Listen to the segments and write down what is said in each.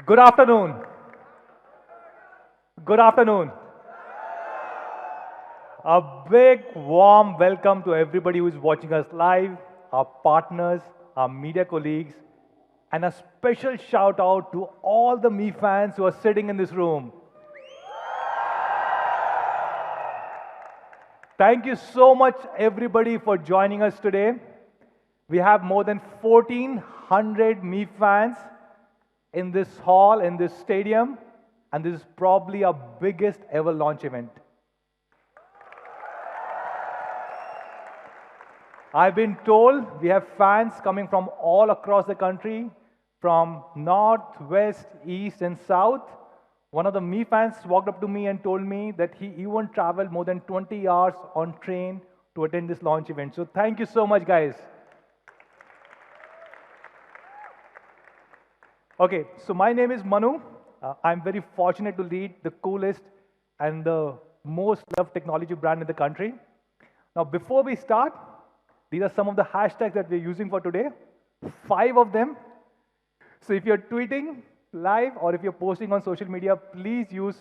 Good afternoon. Good afternoon. A big warm welcome to everybody who is watching us live, our partners, our media colleagues, and a special shout out to all the Me fans who are sitting in this room. Thank you so much, everybody, for joining us today. We have more than 1,400 Me fans in this hall, in this stadium, and this is probably our biggest ever launch event. I've been told we have fans coming from all across the country, from north, west, east, and south. One of the Me fans walked up to me and told me that he even traveled more than 20 hours on train to attend this launch event. So thank you so much, guys. Okay, so my name is Manu. I'm very fortunate to lead the coolest and the most loved technology brand in the country. Now, before we start, these are some of the hashtags that we're using for today. 5 of them. So if you're tweeting live or if you're posting on social media, please use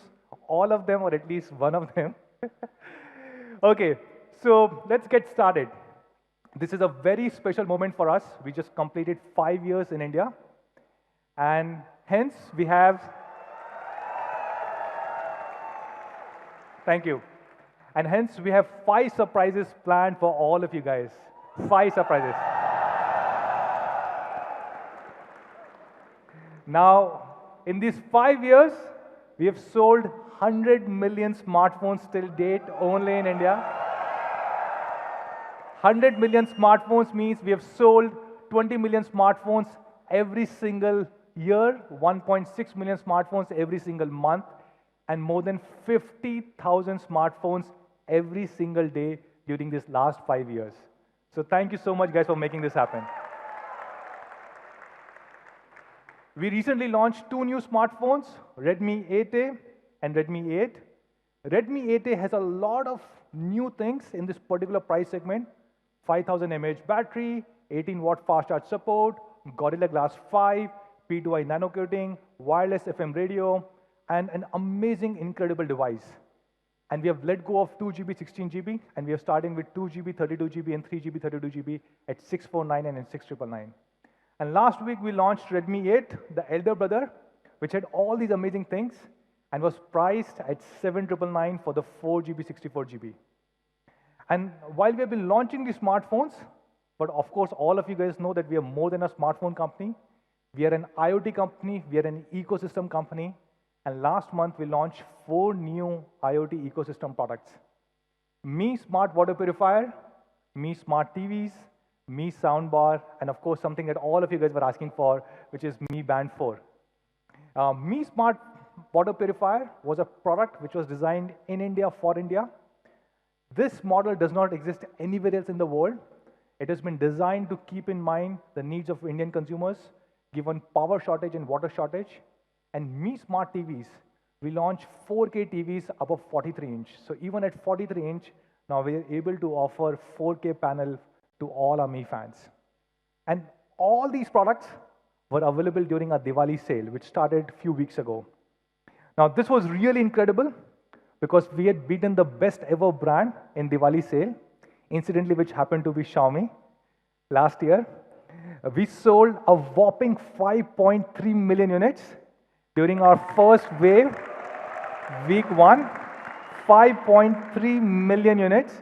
all of them or at least one of them. Okay, so let's get started. This is a very special moment for us. We just completed 5 years in India. And hence we have, thank you. And hence we have 5 surprises planned for all of you guys. 5 surprises. Now, in these 5 years, we have sold 100 million smartphones till date only in India. 100 million smartphones means we have sold 20 million smartphones every single year, 1.6 million smartphones every single month, and more than 50,000 smartphones every single day during these last 5 years. So thank you so much, guys, for making this happen. We recently launched 2 new smartphones, Redmi 8A and Redmi 8. Redmi 8A has a lot of new things in this particular price segment. 5000 mAh battery, 18-watt fast charge support, Gorilla Glass 5, P2i nano coating, wireless FM radio, and an amazing, incredible device. And we have let go of 2GB, 16GB, and we are starting with 2GB, 32GB, and 3GB, 32GB at 649 and 6999. And last week, we launched Redmi 8, the elder brother, which had all these amazing things and was priced at 7999 for the 4GB, 64GB. And while we have been launching these smartphones, but of course, all of you guys know that we are more than a smartphone company. We are an IoT company, we are an ecosystem company, and last month we launched 4 new IoT ecosystem products. Mi Smart Water Purifier, Mi Smart TVs, Mi Soundbar, and of course something that all of you guys were asking for, which is Mi Band 4. Mi Smart Water Purifier was a product which was designed in India for India. This model does not exist anywhere else in the world. It has been designed to keep in mind the needs of Indian consumers, given power shortage and water shortage. And Mi Smart TVs, we launched 4K TVs above 43 inch. So even at 43 inch, now we are able to offer 4K panel to all our Mi fans. And all these products were available during our Diwali sale, which started a few weeks ago. Now this was really incredible because we had beaten the best ever brand in Diwali sale, incidentally which happened to be Xiaomi last year. We sold a whopping 5.3 million units during our first wave, week 1, 5.3 million units,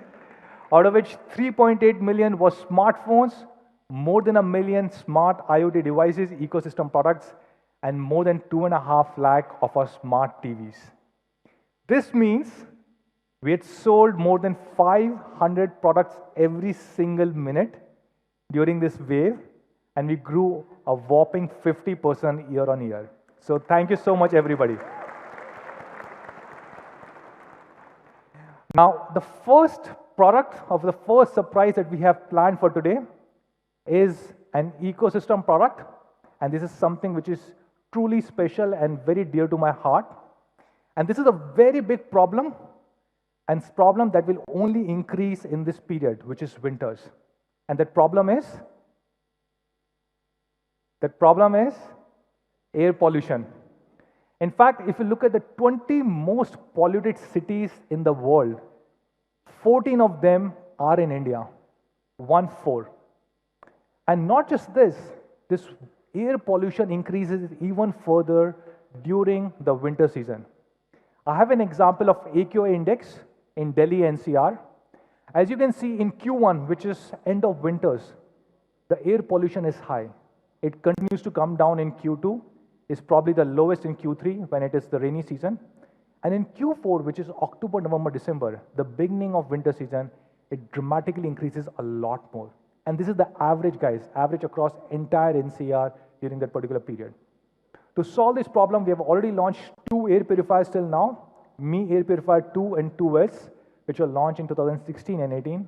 out of which 3.8 million was smartphones, more than 1 million smart IoT devices, ecosystem products, and more than 2.5 lakh of our smart TVs. This means we had sold more than 500 products every single minute during this wave, and we grew a whopping 50% year on year. So thank you so much, everybody. Now, the first product of the first surprise that we have planned for today is an ecosystem product. And this is something which is truly special and very dear to my heart. And this is a very big problem, and problem that will only increase in this period, which is winters. And that problem is air pollution. In fact, if you look at the 20 most polluted cities in the world, 14 of them are in India, 1/4. And not just this air pollution increases even further during the winter season. I have an example of AQI index in Delhi NCR. As you can see in Q1, which is end of winters, the air pollution is high. It continues to come down in Q2, is probably the lowest in Q3 when it is the rainy season. And in Q4, which is October, November, December, the beginning of winter season, it dramatically increases a lot more. And this is the average, guys, average across entire NCR during that particular period. To solve this problem, we have already launched 2 air purifiers till now, Mi Air Purifier 2 and 2S, which were launched in 2016 and 18.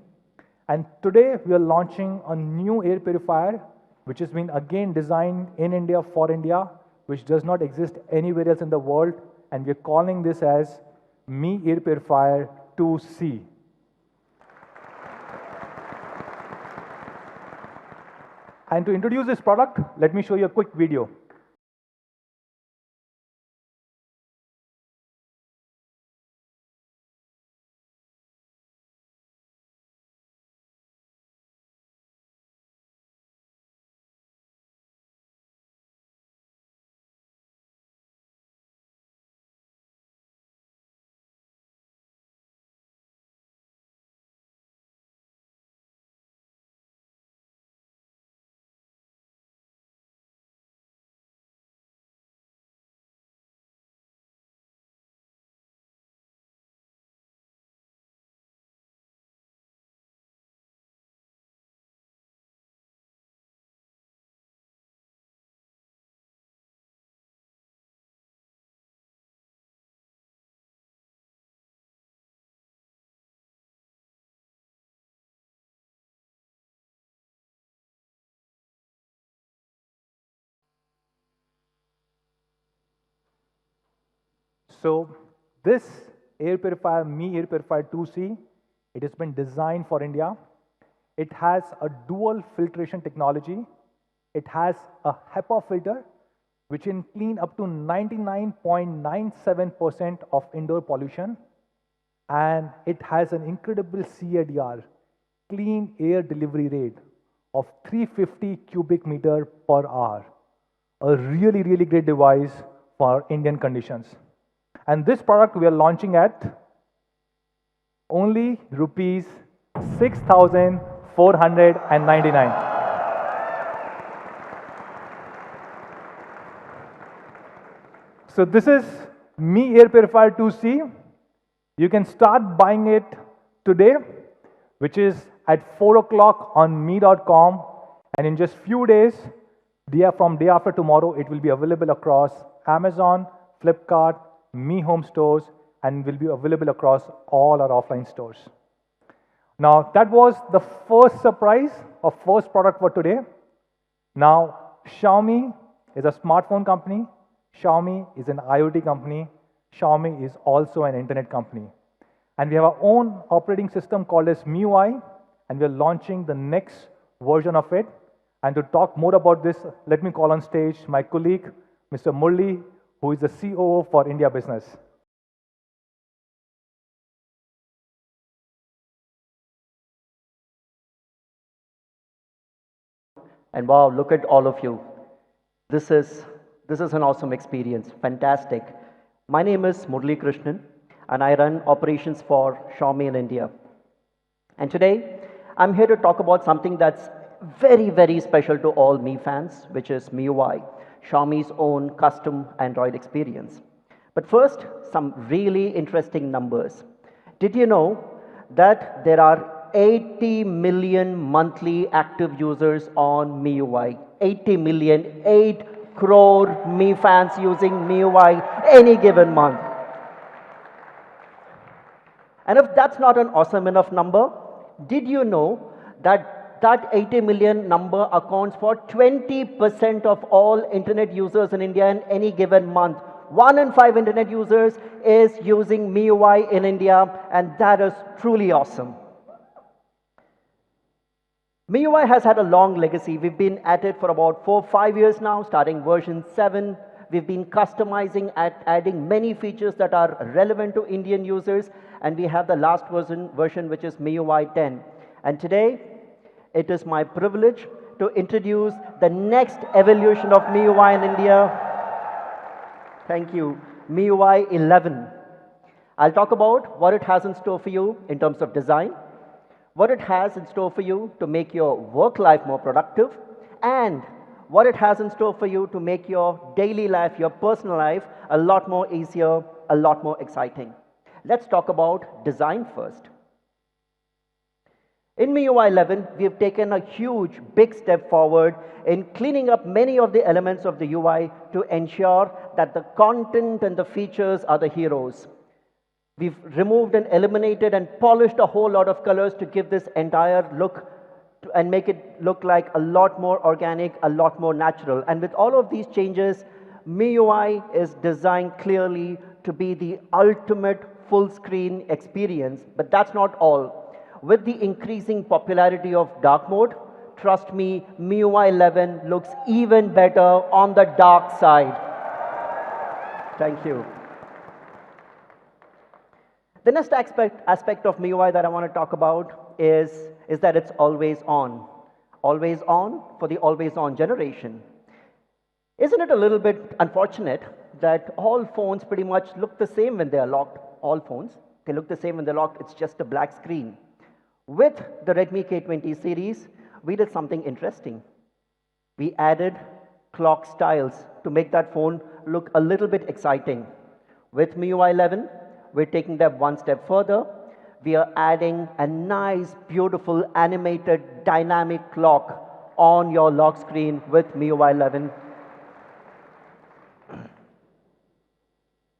And today, we are launching a new air purifier, which has been again designed in India for India, which does not exist anywhere else in the world. And we're calling this as Mi Air Purifier 2C. And to introduce this product, let me show you a quick video. So this air purifier, Mi Air Purifier 2C, it has been designed for India. It has a dual filtration technology. It has a HEPA filter, which can clean up to 99.97% of indoor pollution. And it has an incredible CADR, clean air delivery rate of 350 cubic meter per hour. A really, really great device for Indian conditions. And this product we are launching at only rupees 6,499. So this is Mi Air Purifier 2C. You can start buying it today, which is at 4 o'clock on mi.com. And in just few days, from day after tomorrow, it will be available across Amazon, Flipkart, Mi Home stores, and will be available across all our offline stores. Now, that was the first surprise or first product for today. Now, Xiaomi is a smartphone company. Xiaomi is an IoT company. Xiaomi is also an internet company. And we have our own operating system called as miui, and we're launching the next version of it. And to talk more about this, let me call on stage my colleague, Mr. Murli, who is the COO for India business. And wow, look at all of you. This is an awesome experience. Fantastic. My name is Murli Krishnan, and I run operations for Xiaomi in India. And today, I'm here to talk about something that's very, very special to all Mi fans, which is MIUI, Xiaomi's own custom Android experience. But first, some really interesting numbers. Did you know that there are 80 million monthly active users on MIUI? 80 million, 8 crore Mi fans using MIUI any given month. And if that's not an awesome enough number, did you know that 80 million number accounts for 20% of all internet users in India in any given month? 1 in 5 internet users is using MIUI in India, and that is truly awesome. MIUI has had a long legacy. We've been at it for about 4-5 years now, starting version 7 We've been customizing, adding many features that are relevant to Indian users, and we have the last version which is MIUI 10. And today, it is my privilege to introduce the next evolution of MIUI in India. Thank you, MIUI 11. I'll talk about what it has in store for you in terms of design, what it has in store for you to make your work life more productive, and what it has in store for you to make your daily life, your personal life, a lot more easier, a lot more exciting. Let's talk about design first. In MIUI 11, we have taken a huge, big step forward in cleaning up many of the elements of the UI to ensure that the content and the features are the heroes. We've removed and eliminated and polished a whole lot of colors to give this entire look and make it look like a lot more organic, a lot more natural. And with all of these changes, MIUI is designed clearly to be the ultimate full screen experience. But that's not all. With the increasing popularity of dark mode, trust me, MIUI 11 looks even better on the dark side. Thank you. The next aspect of MIUI that I want to talk about is that it's always on. Always on for the always on generation. Isn't it a little bit unfortunate that all phones pretty much look the same when they are locked? All phones, they look the same when they're locked. It's just a black screen. With the Redmi K20 series, we did something interesting. We added clock styles to make that phone look a little bit exciting. With MIUI 11, we're taking that one step further. We are adding a nice, beautiful, animated, dynamic clock on your lock screen with MIUI 11.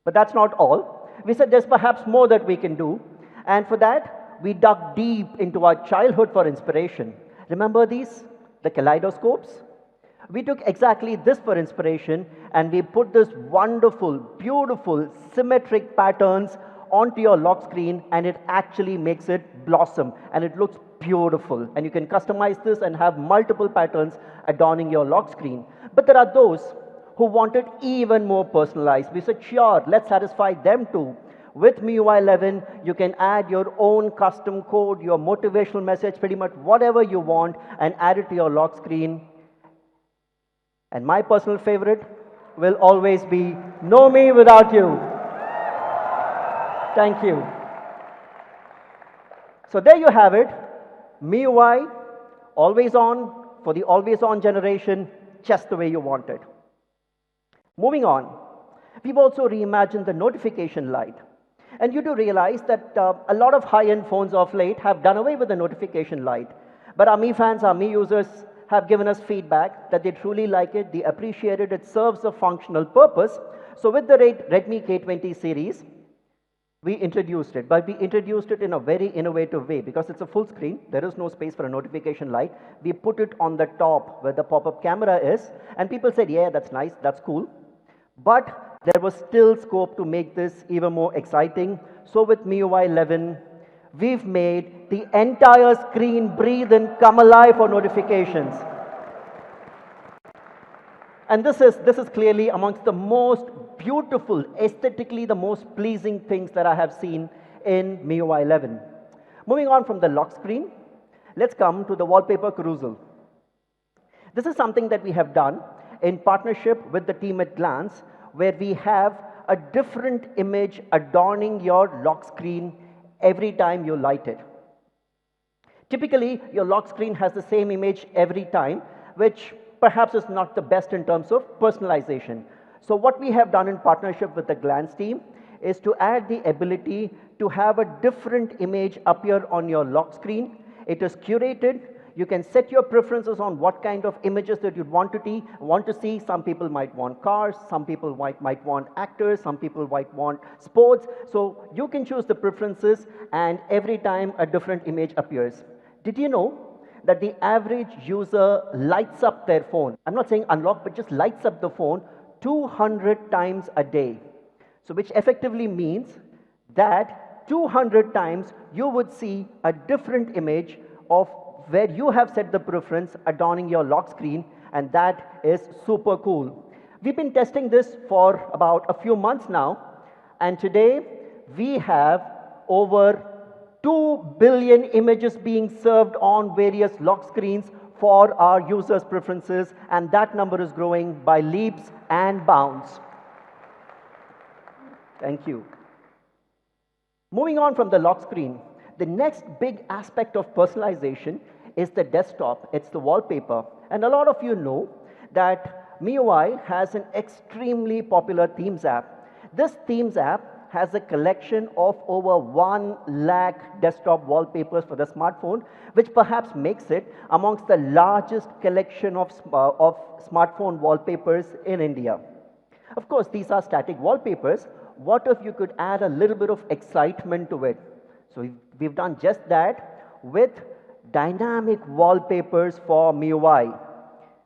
But that's not all. We said there's perhaps more that we can do. And for that, we dug deep into our childhood for inspiration. Remember these? The kaleidoscopes? We took exactly this for inspiration, and we put this wonderful, beautiful, symmetric patterns onto your lock screen, and it actually makes it blossom, and it looks beautiful. And you can customize this and have multiple patterns adorning your lock screen. But there are those who wanted even more personalized. We said, sure, let's satisfy them too. With MIUI 11, you can add your own custom code, your motivational message, pretty much whatever you want, and add it to your lock screen. And my personal favorite will always be "Know Me Without You." Thank you. So there you have it. MIUI, always on, for the always on generation, just the way you want it. Moving on, we've also reimagined the notification light. And you do realize that a lot of high-end phones of late have done away with the notification light. But our Mi fans, our Mi users have given us feedback that they truly like it, they appreciate it, it serves a functional purpose. So with the Redmi K20 series, we introduced it. But we introduced it in a very innovative way because it's a full screen. There is no space for a notification light. We put it on the top where the pop-up camera is. And people said, yeah, that's nice, that's cool. But there was still scope to make this even more exciting. So with MIUI 11, we've made the entire screen breathe and come alive for notifications. And this is clearly amongst the most beautiful, aesthetically the most pleasing things that I have seen in MIUI 11. Moving on from the lock screen, let's come to the wallpaper carousel. This is something that we have done in partnership with the team at Glance, where we have a different image adorning your lock screen every time you light it. Typically, your lock screen has the same image every time, which perhaps is not the best in terms of personalization. So what we have done in partnership with the Glance team is to add the ability to have a different image appear on your lock screen. It is curated. You can set your preferences on what kind of images that you'd want to see. Some people might want cars, some people might want actors, some people might want sports. So you can choose the preferences, and every time a different image appears. Did you know that the average user lights up their phone? I'm not saying unlock, but just lights up the phone 200 times a day. So which effectively means that 200 times you would see a different image of where you have set the preference adorning your lock screen, and that is super cool. We've been testing this for about a few months now, and today we have over 2 billion images being served on various lock screens for our users' preferences, and that number is growing by leaps and bounds. Thank you. Moving on from the lock screen, the next big aspect of personalization is the desktop. It's the wallpaper. And a lot of you know that MIUI has an extremely popular themes app. This themes app has a collection of over 1 lakh desktop wallpapers for the smartphone, which perhaps makes it amongst the largest collection of smartphone wallpapers in India. Of course, these are static wallpapers. What if you could add a little bit of excitement to it? So we've done just that with dynamic wallpapers for MIUI.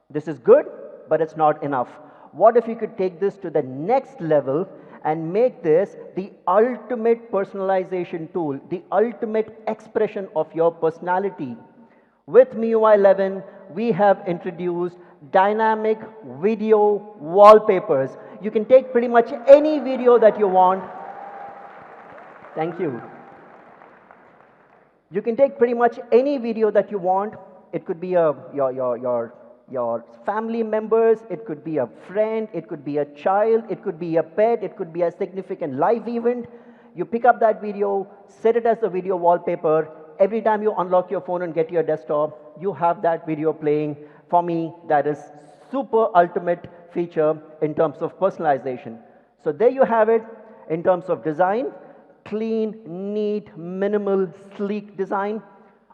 This is good, but it's not enough. What if you could take this to the next level and make this the ultimate personalization tool, the ultimate expression of your personality? With MIUI 11, we have introduced dynamic video wallpapers. You can take pretty much any video that you want. Thank you. You can take pretty much any video that you want. It could be your family members, it could be a friend, it could be a child, it could be a pet, it could be a significant live event. You pick up that video, set it as a video wallpaper. Every time you unlock your phone and get to your desktop, you have that video playing. For me, that is super ultimate feature in terms of personalization. So there you have it in terms of design. Clean, neat, minimal, sleek design.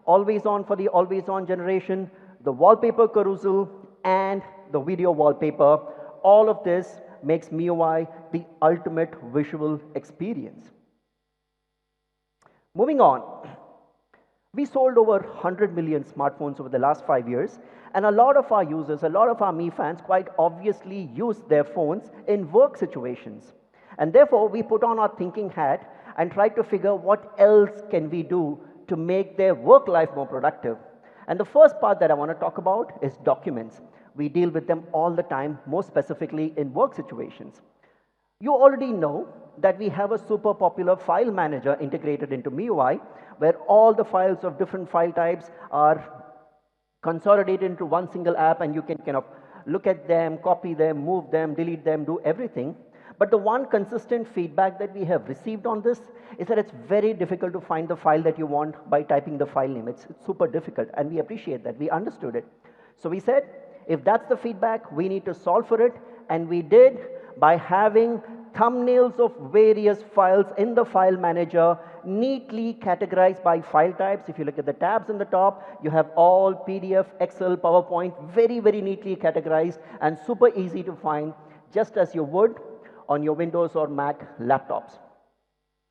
Always on for the always on generation. The wallpaper carousel and the video wallpaper. All of this makes MIUI the ultimate visual experience. Moving on. We sold over 100 million smartphones over the last 5 years, and a lot of our users, a lot of our Mi fans quite obviously use their phones in work situations. And therefore, we put on our thinking hat and tried to figure what else can we do to make their work life more productive. And the first part that I want to talk about is documents. We deal with them all the time, more specifically in work situations. You already know that we have a super popular file manager integrated into MIUI, where all the files of different file types are consolidated into one single app, and you can kind of look at them, copy them, move them, delete them, do everything. But the one consistent feedback that we have received on this is that it's very difficult to find the file that you want by typing the file name. It's super difficult, and we appreciate that. We understood it. So we said, if that's the feedback, we need to solve for it, and we did by having thumbnails of various files in the file manager, neatly categorized by file types. If you look at the tabs in the top, you have all PDF, Excel, PowerPoint, very, very neatly categorized and super easy to find, just as you would on your Windows or Mac laptops.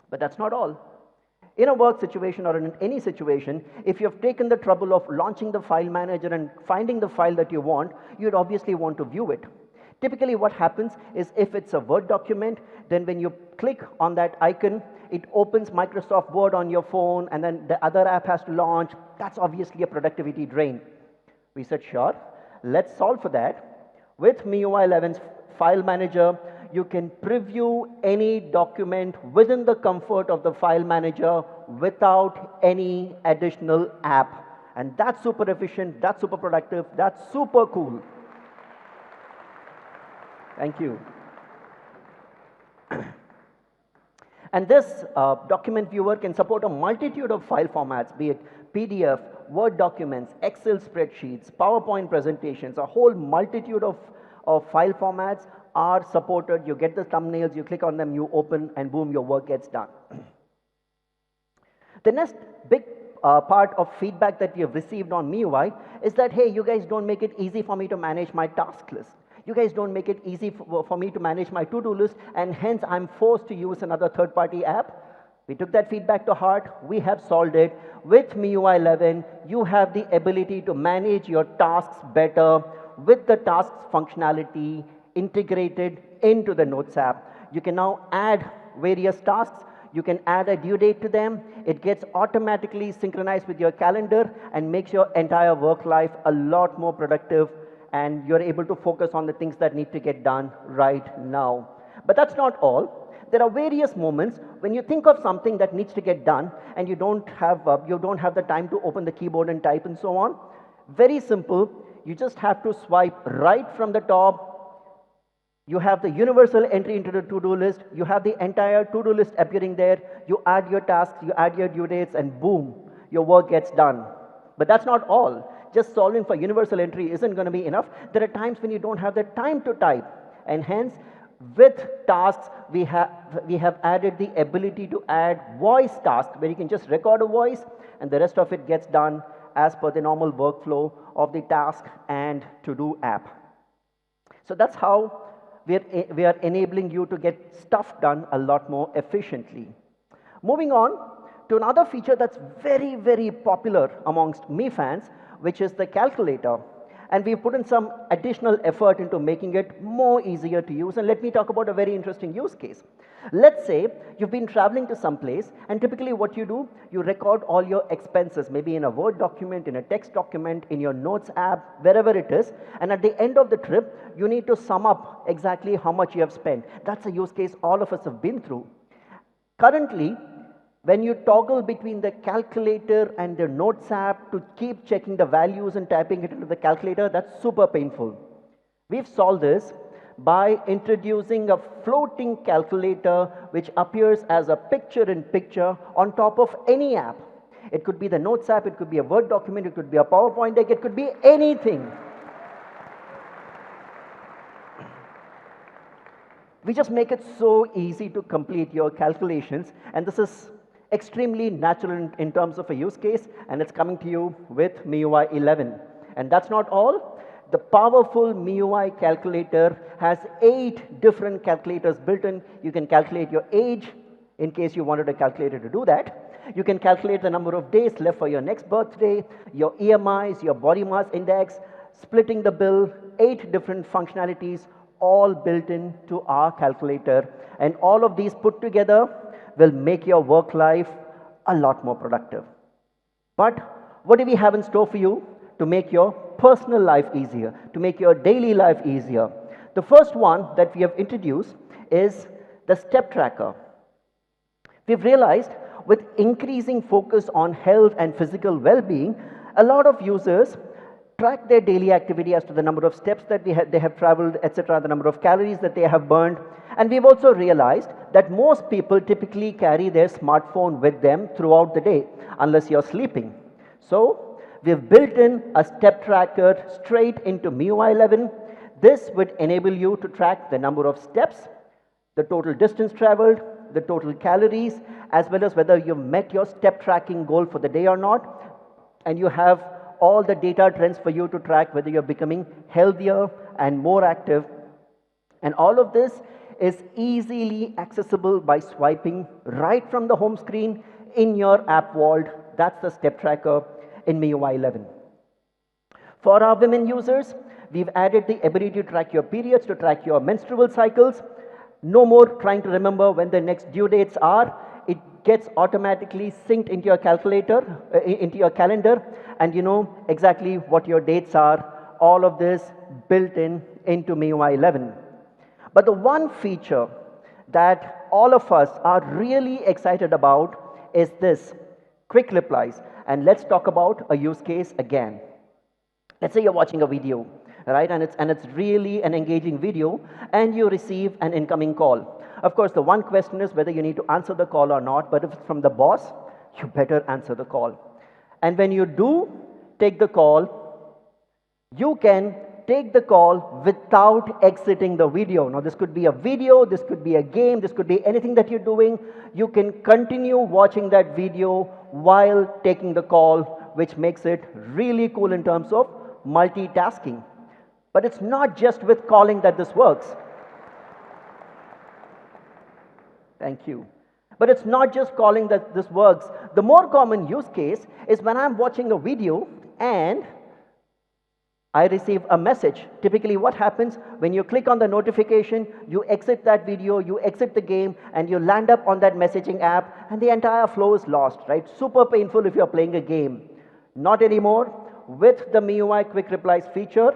But that's not all. In a work situation or in any situation, if you've taken the trouble of launching the file manager and finding the file that you want, you'd obviously want to view it. Typically what happens is if it's a Word document, then when you click on that icon, it opens Microsoft Word on your phone, and then the other app has to launch. That's obviously a productivity drain. We said, sure, let's solve for that. With MIUI 11's file manager, you can preview any document within the comfort of the file manager without any additional app. And that's super efficient, that's super productive, that's super cool. Thank you. And this document viewer can support a multitude of file formats, be it PDF, Word documents, Excel spreadsheets, PowerPoint presentations. A whole multitude of file formats are supported. You get the thumbnails, you click on them, you open, and boom, your work gets done. The next big part of feedback that we have received on MIUI is that, hey, you guys don't make it easy for me to manage my task list. You guys don't make it easy for me to manage my to-do list, and hence I'm forced to use another third-party app. We took that feedback to heart. We have solved it. With MIUI 11, you have the ability to manage your tasks better with the tasks functionality integrated into the Notes app. You can now add various tasks. You can add a due date to them. It gets automatically synchronized with your calendar and makes your entire work life a lot more productive and you're able to focus on the things that need to get done right now. But that's not all. There are various moments when you think of something that needs to get done and you don't have the time to open the keyboard and type and so on. Very simple. You just have to swipe right from the top. You have the universal entry into the to-do list. You have the entire to-do list appearing there. You add your tasks, you add your due dates, and boom, your work gets done. But that's not all. Just solving for universal entry isn't going to be enough. There are times when you don't have the time to type, and hence, with tasks, we have added the ability to add voice tasks, where you can just record a voice, and the rest of it gets done as per the normal workflow of the task and to-do app. So that's how we are enabling you to get stuff done a lot more efficiently. Moving on to another feature that's very, very popular amongst me fans, which is the calculator. And we've put in some additional effort into making it more easier to use. And let me talk about a very interesting use case. Let's say you've been traveling to some place, and typically what you do, you record all your expenses, maybe in a Word document, in a text document, in your notes app, wherever it is. And at the end of the trip, you need to sum up exactly how much you have spent. That's a use case all of us have been through. Currently, when you toggle between the calculator and the notes app to keep checking the values and typing it into the calculator, that's super painful. We've solved this by introducing a floating calculator which appears as a picture-in-picture on top of any app. It could be the notes app, it could be a Word document, it could be a PowerPoint deck, it could be anything. We just make it so easy to complete your calculations, and this is extremely natural in terms of a use case, and it's coming to you with MIUI 11. And that's not all. The powerful MIUI calculator has 8 different calculators built in. You can calculate your age, in case you wanted a calculator to do that. You can calculate the number of days left for your next birthday, your EMIs, your body mass index, splitting the bill, 8 different functionalities, all built into our calculator. And all of these put together will make your work life a lot more productive. But what do we have in store for you to make your personal life easier, to make your daily life easier? The first one that we have introduced is the step tracker. We've realized with increasing focus on health and physical well-being, a lot of users track their daily activity as to the number of steps that they have traveled, etc., the number of calories that they have burned. And we've also realized that most people typically carry their smartphone with them throughout the day, unless you're sleeping. So we've built in a step tracker straight into MIUI 11. This would enable you to track the number of steps, the total distance traveled, the total calories, as well as whether you've met your step tracking goal for the day or not. And you have all the data trends for you to track whether you're becoming healthier and more active. And all of this is easily accessible by swiping right from the home screen in your app vault. That's the step tracker in MIUI 11. For our women users, we've added the ability to track your periods, to track your menstrual cycles. No more trying to remember when the next due dates are. It gets automatically synced into your calculator, into your calendar, and you know exactly what your dates are. All of this built into MIUI 11. But the one feature that all of us are really excited about is this, quick replies. And let's talk about a use case again. Let's say you're watching a video, right? And it's really an engaging video, and you receive an incoming call. Of course, the one question is whether you need to answer the call or not, but if it's from the boss, you better answer the call. And when you do take the call, you can take the call without exiting the video. Now, this could be a video, this could be a game, this could be anything that you're doing. You can continue watching that video while taking the call, which makes it really cool in terms of multitasking. But it's not just with calling that this works. Thank you. But it's not just calling that this works. The more common use case is when I'm watching a video and I receive a message. Typically what happens when you click on the notification, you exit that video, you exit the game, and you land up on that messaging app, and the entire flow is lost, right? Super painful if you're playing a game. Not anymore. With the MIUI Quick Replies feature,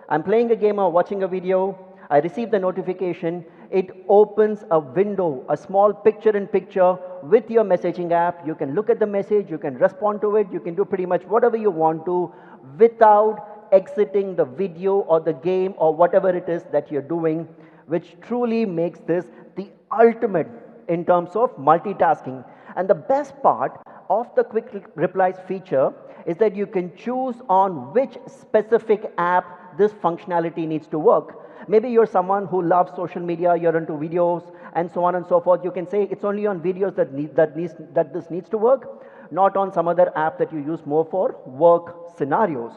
I'm playing a game or watching a video, I receive the notification, it opens a window, a small picture-in-picture with your messaging app. You can look at the message, you can respond to it, you can do pretty much whatever you want to without exiting the video or the game or whatever it is that you're doing, which truly makes this the ultimate in terms of multitasking. And the best part of the quick replies feature is that you can choose on which specific app this functionality needs to work. Maybe you're someone who loves social media, you're into videos and so on and so forth. You can say it's only on videos that this needs to work, not on some other app that you use more for work scenarios.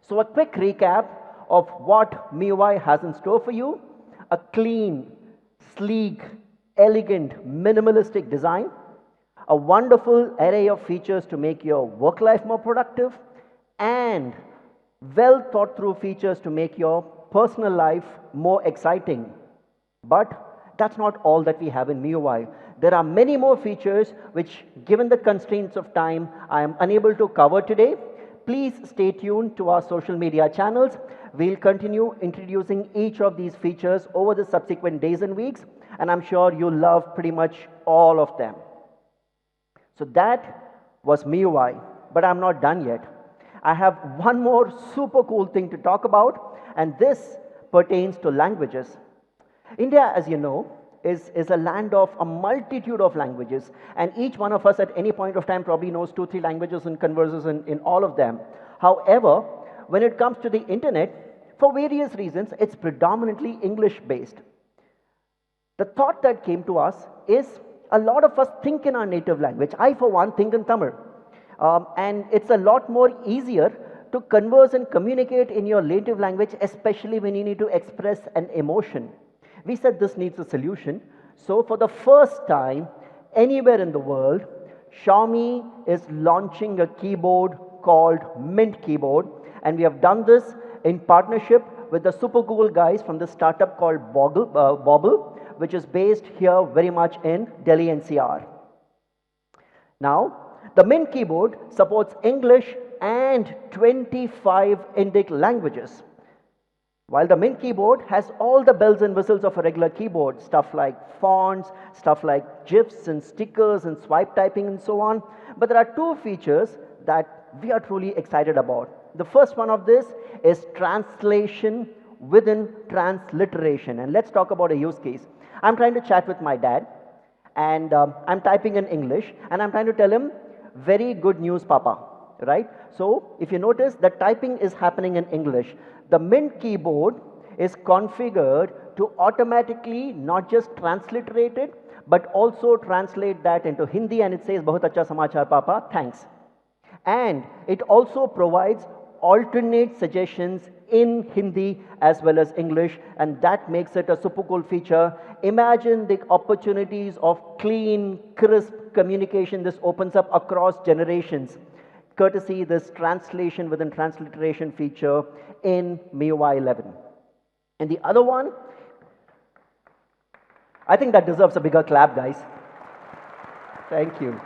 So a quick recap of what MIUI has in store for you: a clean, sleek, elegant, minimalistic design, a wonderful array of features to make your work life more productive, and well thought through features to make your personal life more exciting. But that's not all that we have in MIUI. There are many more features which, given the constraints of time, I am unable to cover today. Please stay tuned to our social media channels. We'll continue introducing each of these features over the subsequent days and weeks, and I'm sure you'll love pretty much all of them. So that was MIUI, but I'm not done yet. I have one more super cool thing to talk about, and this pertains to languages. India, as you know, is a land of a multitude of languages, and each one of us at any point of time probably knows 2-3 languages and converses in all of them. However, when it comes to the internet, for various reasons, it's predominantly English-based. The thought that came to us is a lot of us think in our native language. I, for one, think in Tamil. And it's a lot more easier to converse and communicate in your native language, especially when you need to express an emotion. We said this needs a solution. So for the first time anywhere in the world, Xiaomi is launching a keyboard called Mint Keyboard. And we have done this in partnership with the super cool guys from the startup called Bobble, which is based here very much in Delhi NCR. Now, the Mint keyboard supports English and 25 Indic languages. While the Mint keyboard has all the bells and whistles of a regular keyboard, stuff like fonts, stuff like GIFs and stickers and swipe typing and so on, but there are two features that we are truly excited about. The first one of this is translation within transliteration. And let's talk about a use case. I'm trying to chat with my dad, and I'm typing in English, and I'm trying to tell him, very good news, Papa, right? So if you notice, the typing is happening in English. The Mint keyboard is configured to automatically not just transliterate it, but also translate that into Hindi, and it says, Bahut acha samachar, Papa, thanks. And it also provides alternate suggestions in Hindi as well as English, and that makes it a super cool feature. Imagine the opportunities of clean, crisp communication this opens up across generations, courtesy this translation within transliteration feature in MIUI 11. And the other one, I think that deserves a bigger clap, guys. Thank you.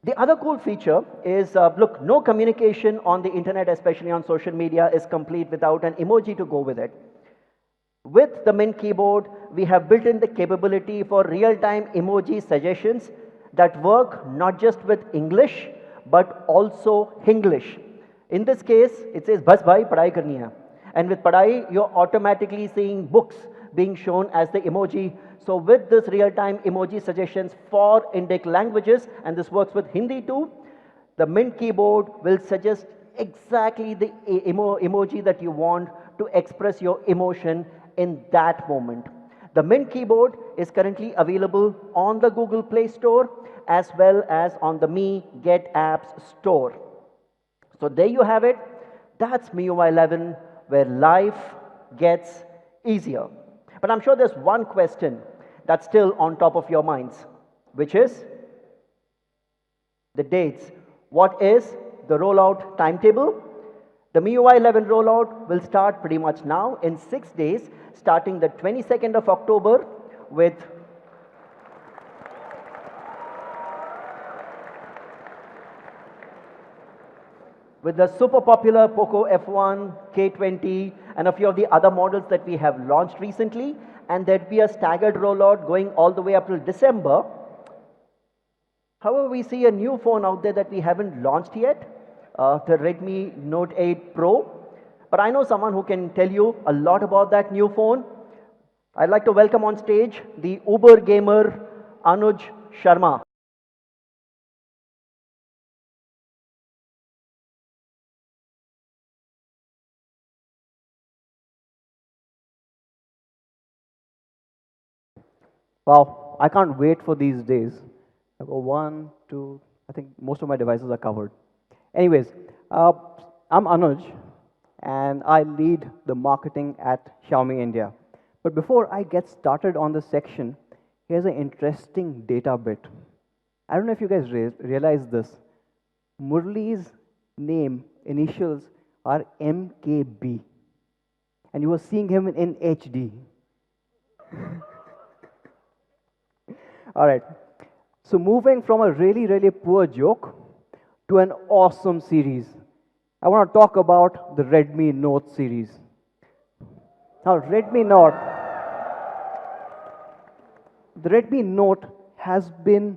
The other cool feature is, look, no communication on the internet, especially on social media, is complete without an emoji to go with it. With the Mint keyboard, we have built in the capability for real-time emoji suggestions that work not just with English, but also Hinglish. In this case, it says, Bas bhai, padhai karni hai. And with padhai, you're automatically seeing books being shown as the emoji. So with this real-time emoji suggestions for Indic languages, and this works with Hindi too, the Mint keyboard will suggest exactly the emoji that you want to express your emotion in that moment. The Mint keyboard is currently available on the Google Play Store as well as on the Mi Get Apps store. So there you have it. That's MIUI 11, where life gets easier. But I'm sure there's one question that's still on top of your minds, which is the dates. What is the rollout timetable? The MIUI 11 rollout will start pretty much now in 6 days, starting the 22nd of October with with the super popular Poco F1, K20, and a few of the other models that we have launched recently, and there'd be a staggered rollout going all the way up till December. However, we see a new phone out there that we haven't launched yet, the Redmi Note 8 Pro. But I know someone who can tell you a lot about that new phone. I'd like to welcome on stage the Uber gamer Anuj Sharma. Wow, I can't wait for these days. I've got one, two, I think most of my devices are covered. Anyways, uh, I'm Anuj, and I lead the marketing at Xiaomi India. But before I get started on this section, here's an interesting data bit. I don't know if you guys realize this. Murli's name initials are MKB, and you were seeing him in HD. All right. So moving from a really, really poor joke to an awesome series, I want to talk about the Redmi Note series. Now, the Redmi Note has been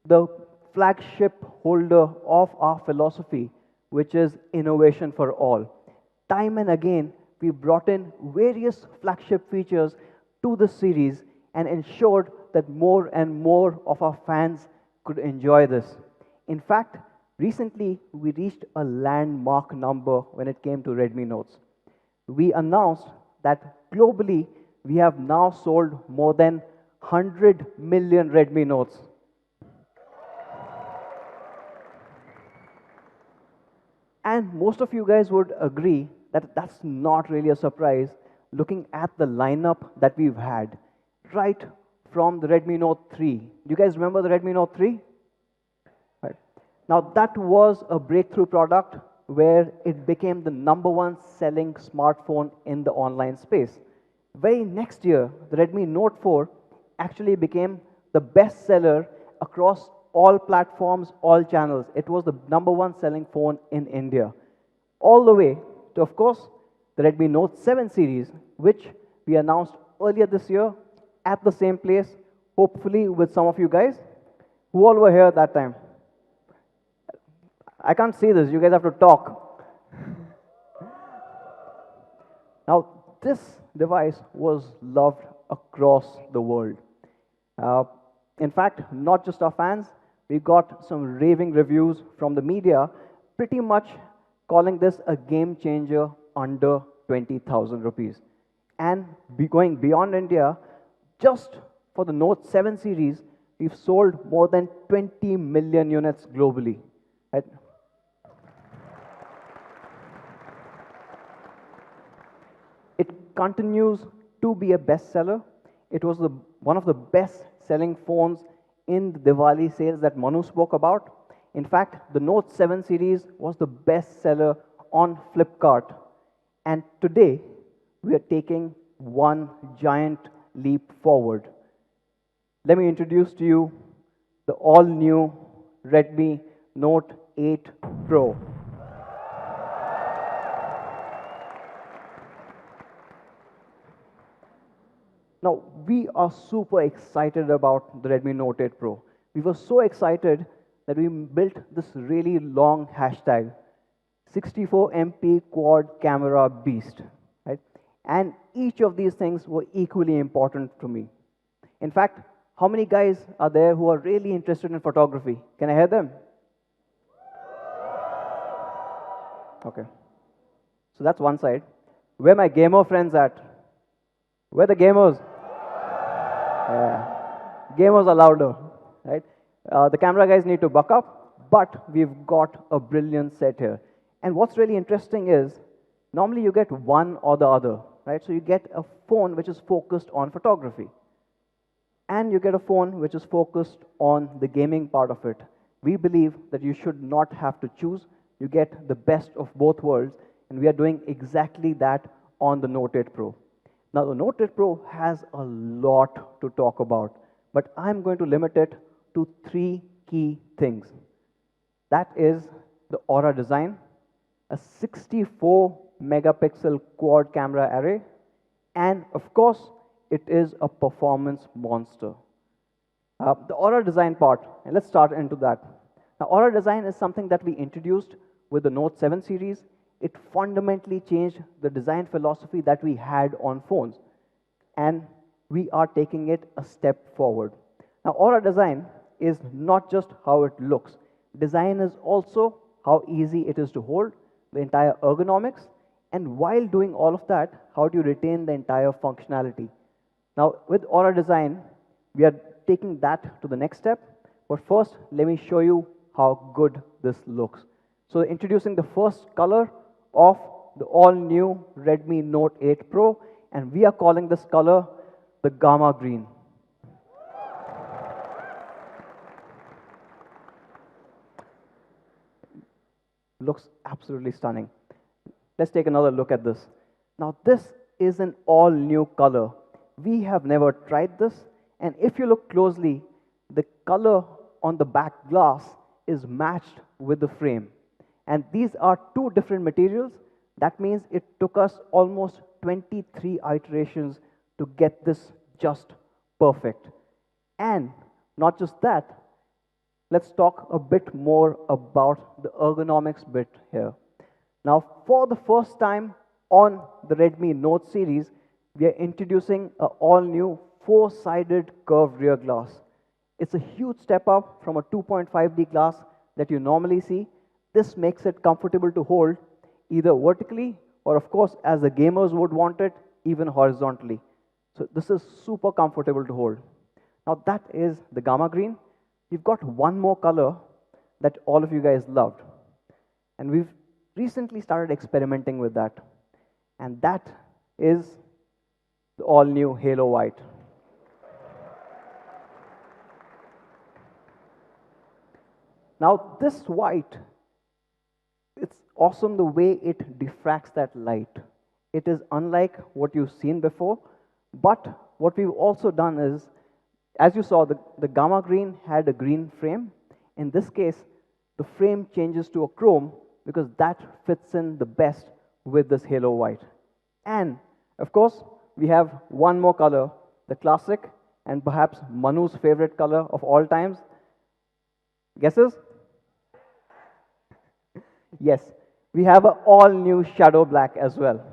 the flagship holder of our philosophy, which is innovation for all. Time and again, we brought in various flagship features to the series and ensured that more and more of our fans could enjoy this. In fact, recently we reached a landmark number when it came to Redmi Notes. We announced that globally we have now sold more than 100 million Redmi Notes. And most of you guys would agree that that's not really a surprise looking at the lineup that we've had right from the Redmi Note 3. Do you guys remember the Redmi Note 3? Right. Now that was a breakthrough product where it became the #1 selling smartphone in the online space. Very next year, the Redmi Note 4 actually became the best seller across all platforms, all channels. It was the #1 selling phone in India. All the way to, of course, the Redmi Note 7 series, which we announced earlier this year at the same place, hopefully with some of you guys. Who all were here at that time? I can't see this, you guys have to talk. Now, this device was loved across the world. Uh, in fact, not just our fans, we got some raving reviews from the media, pretty much calling this a game changer under 20,000 rupees. And going beyond India, just for the Note 7 series, we've sold more than 20 million units globally. Right? It continues to be a bestseller. It was one of the best-selling phones in the Diwali sales that Manu spoke about. In fact, the Note 7 series was the best seller on Flipkart. And today, we are taking one giant leap forward. Let me introduce to you the all-new Redmi Note 8 Pro. Now, we are super excited about the Redmi Note 8 Pro. We were so excited that we built this really long hashtag, 64 MP quad camera beast, right? And each of these things were equally important to me. In fact, how many guys are there who are really interested in photography? Can I hear them? Okay. So that's one side. Where my gamer friends at? Where the gamers? Yeah. Gamers are louder, right? The camera guys need to buck up, but we've got a brilliant set here. And what's really interesting is, normally you get one or the other, right? So you get a phone which is focused on photography. And you get a phone which is focused on the gaming part of it. We believe that you should not have to choose. You get the best of both worlds, and we are doing exactly that on the Note 8 Pro. Now, the Note 8 Pro has a lot to talk about, but I'm going to limit it to 3 key things. That is the Aura design, a 64 megapixel quad camera array, and of course, it is a performance monster. The Aura design part, and let's start into that. Now, Aura design is something that we introduced with the Note 7 series. It fundamentally changed the design philosophy that we had on phones, and we are taking it a step forward. Now, Aura design is not just how it looks. Design is also how easy it is to hold, the entire ergonomics, and while doing all of that, how do you retain the entire functionality? Now, with Aura design, we are taking that to the next step. But first, let me show you how good this looks. So introducing the first color of the all-new Redmi Note 8 Pro, and we are calling this color the Gamma Green. Looks absolutely stunning. Let's take another look at this. Now, this is an all-new color. We have never tried this, and if you look closely, the color on the back glass is matched with the frame. And these are two different materials. That means it took us almost 23 iterations to get this just perfect. And not just that, let's talk a bit more about the ergonomics bit here. Now, for the first time on the Redmi Note series, we are introducing an all-new four-sided curved rear glass. It's a huge step up from a 2.5D glass that you normally see. This makes it comfortable to hold either vertically or, of course, as the gamers would want it, even horizontally. So this is super comfortable to hold. Now, that is the Gamma Green. We've got one more color that all of you guys loved. And we've recently started experimenting with that. And that is the all-new Halo White. Now, this white, it's awesome the way it diffracts that light. It is unlike what you've seen before, but what we've also done is, as you saw, the Gamma Green had a green frame. In this case, the frame changes to a chrome because that fits in the best with this Halo White. And, of course, we have one more color, the classic, and perhaps Manu's favorite color of all times. Guesses? Yes, we have an all-new Shadow Black as well.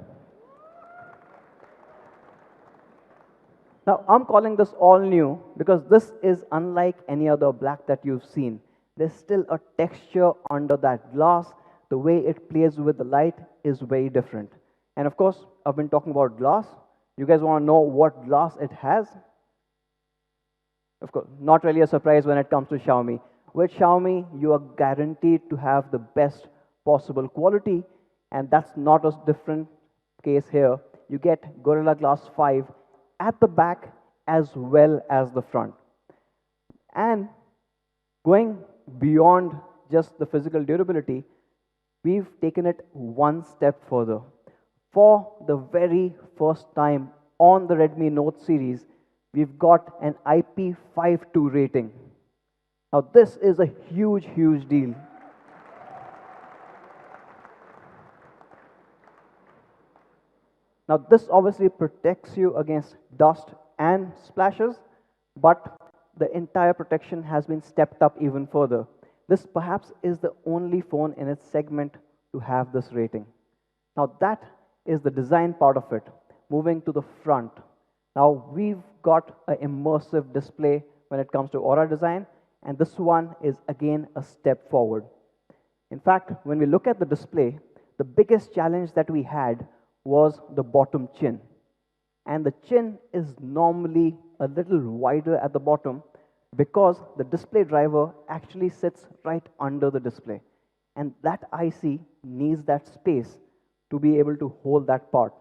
Now, I'm calling this all-new because this is unlike any other black that you've seen. There's still a texture under that glass. The way it plays with the light is very different. And of course, I've been talking about glass. You guys want to know what glass it has? Of course, not really a surprise when it comes to Xiaomi. With Xiaomi, you are guaranteed to have the best possible quality, and that's not a different case here. You get Gorilla Glass 5 at the back as well as the front. And going beyond just the physical durability, we've taken it one step further. For the very first time on the Redmi Note series, we've got an IP52 rating. Now, this is a huge, huge deal. Now, this obviously protects you against dust and splashes, but the entire protection has been stepped up even further. This perhaps is the only phone in its segment to have this rating. Now, that is the design part of it. Moving to the front. Now, we've got an immersive display when it comes to Aura design, and this one is again a step forward. In fact, when we look at the display, the biggest challenge that we had was the bottom chin. And the chin is normally a little wider at the bottom because the display driver actually sits right under the display. And that IC needs that space to be able to hold that part.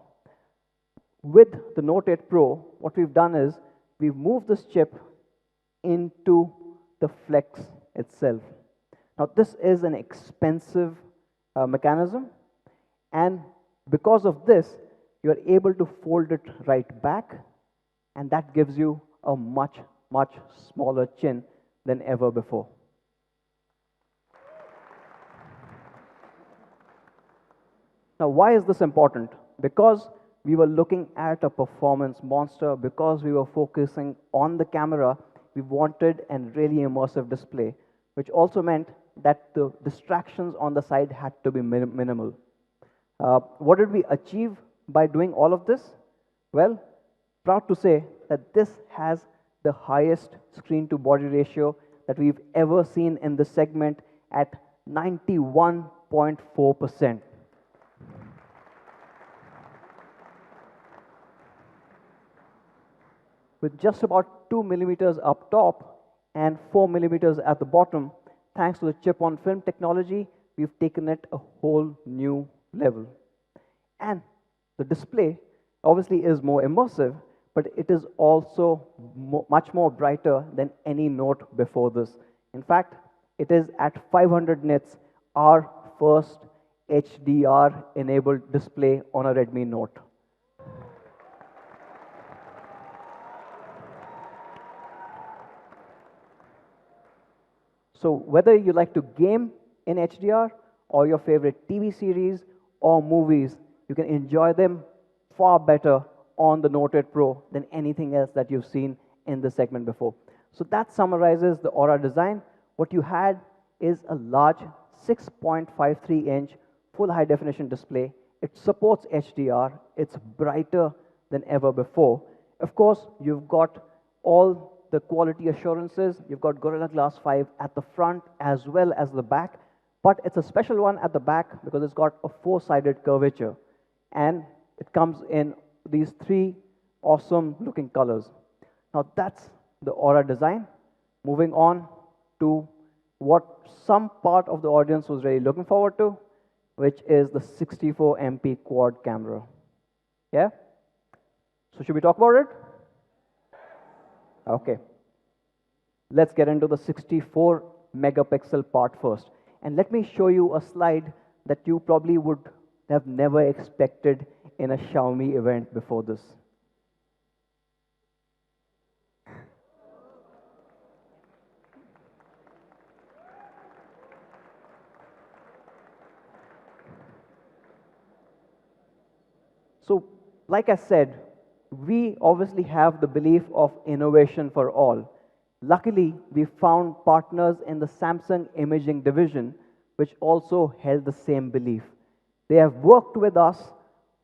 With the Note 8 Pro, what we've done is we've moved this chip into the flex itself. Now, this is an expensive mechanism, and because of this, you're able to fold it right back, and that gives you a much, much smaller chin than ever before. Now, why is this important? Because we were looking at a performance monster, because we were focusing on the camera, we wanted a really immersive display, which also meant that the distractions on the side had to be minimal. What did we achieve by doing all of this? Well, proud to say that this has the highest screen to body ratio that we've ever seen in this segment at 91.4%. With just about 2 millimeters up top and 4 millimeters at the bottom, thanks to the chip-on film technology, we've taken it a whole new level. And the display obviously is more immersive, but it is also much more brighter than any Note before this. In fact, it is at 500 nits, our first HDR-enabled display on a Redmi Note. So whether you like to game in HDR or your favorite TV series or movies, you can enjoy them far better on the Note 8 Pro than anything else that you've seen in this segment before. So that summarizes the Aura design. What you had is a large 6.53-inch full high definition display. It supports HDR. It's brighter than ever before. Of course, you've got all the quality assurances. You've got Gorilla Glass 5 at the front as well as the back, but it's a special one at the back because it's got a four-sided curvature, and it comes in these three awesome looking colors. Now that's the Aura design. Moving on to what some part of the audience was really looking forward to, which is the 64 MP quad camera. Yeah? So should we talk about it? Okay. Let's get into the 64 megapixel part first. And let me show you a slide that you probably would have never expected in a Xiaomi event before this. So, like I said, we obviously have the belief of innovation for all. Luckily, we found partners in the Samsung imaging division, which also held the same belief. They have worked with us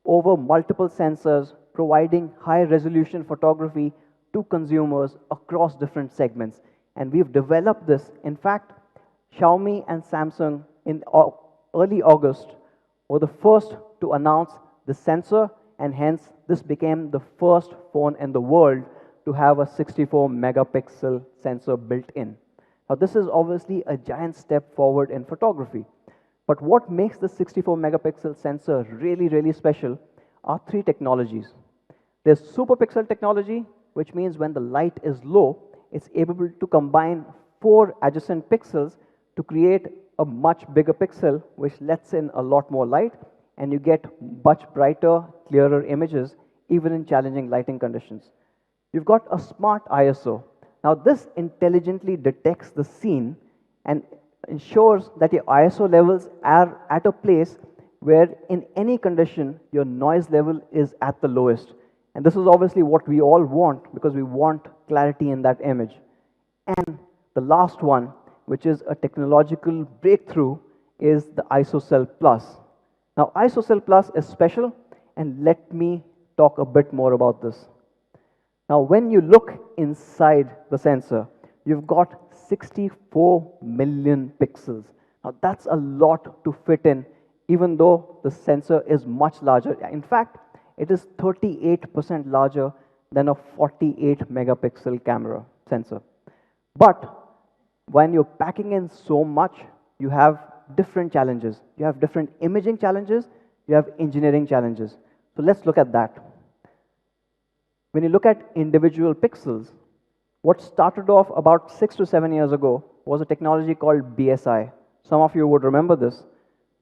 over multiple sensors, providing high-resolution photography to consumers across different segments. And we've developed this. In fact, Xiaomi and Samsung in early August were the first to announce the sensor, and hence this became the first phone in the world to have a 64 megapixel sensor built in. Now this is obviously a giant step forward in photography. But what makes the 64 megapixel sensor really, really special are three technologies. There's super pixel technology, which means when the light is low, it's able to combine 4 adjacent pixels to create a much bigger pixel, which lets in a lot more light, and you get much brighter, clearer images, even in challenging lighting conditions. You've got a smart ISO. Now this intelligently detects the scene and ensures that your ISO levels are at a place where in any condition your noise level is at the lowest. And this is obviously what we all want because we want clarity in that image. And the last one, which is a technological breakthrough, is the ISOCell Plus. Now ISOCell Plus is special, and let me talk a bit more about this. Now when you look inside the sensor, you've got 64 million pixels. Now that's a lot to fit in, even though the sensor is much larger. In fact, it is 38% larger than a 48 megapixel camera sensor. But when you're packing in so much, you have different challenges. You have different imaging challenges, you have engineering challenges. So let's look at that. When you look at individual pixels, what started off about 6 to 7 years ago was a technology called BSI. Some of you would remember this,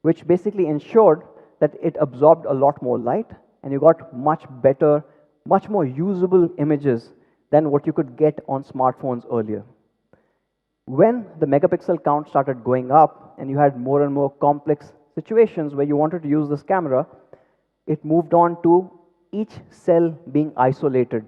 which basically ensured that it absorbed a lot more light and you got much better, much more usable images than what you could get on smartphones earlier. When the megapixel count started going up and you had more and more complex situations where you wanted to use this camera, it moved on to each cell being isolated.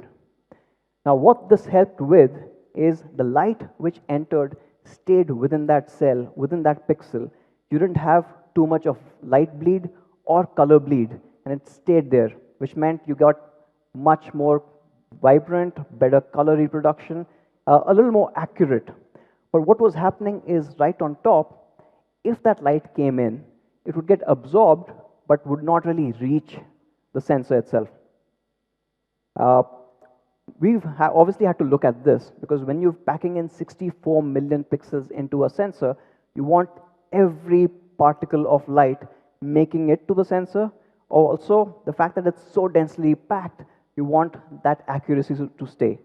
Now, what this helped with is the light which entered stayed within that cell, within that pixel. You didn't have too much of light bleed or color bleed, and it stayed there, which meant you got much more vibrant, better color reproduction, a little more accurate. But what was happening is right on top, if that light came in, it would get absorbed but would not really reach the sensor itself. We've obviously had to look at this because when you're packing in 64 million pixels into a sensor, you want every particle of light making it to the sensor. Also, the fact that it's so densely packed, you want that accuracy to stay.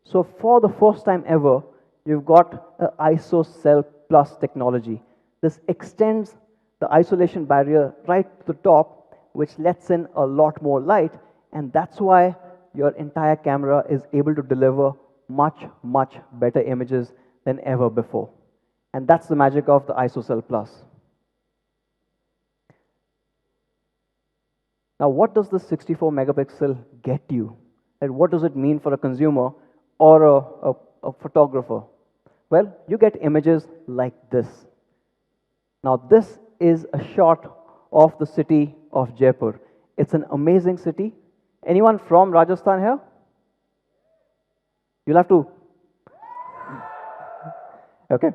So for the first time ever, you've got an ISO-Cell Plus technology. This extends the isolation barrier right to the top, which lets in a lot more light, and that's why your entire camera is able to deliver much, much better images than ever before. And that's the magic of the ISO-Cell Plus. Now, what does this 64 megapixel get you? And what does it mean for a consumer or a photographer? Well, you get images like this. Now, this is a shot of the city of Jaipur. It's an amazing city. Anyone from Rajasthan here? You'll have to. Okay.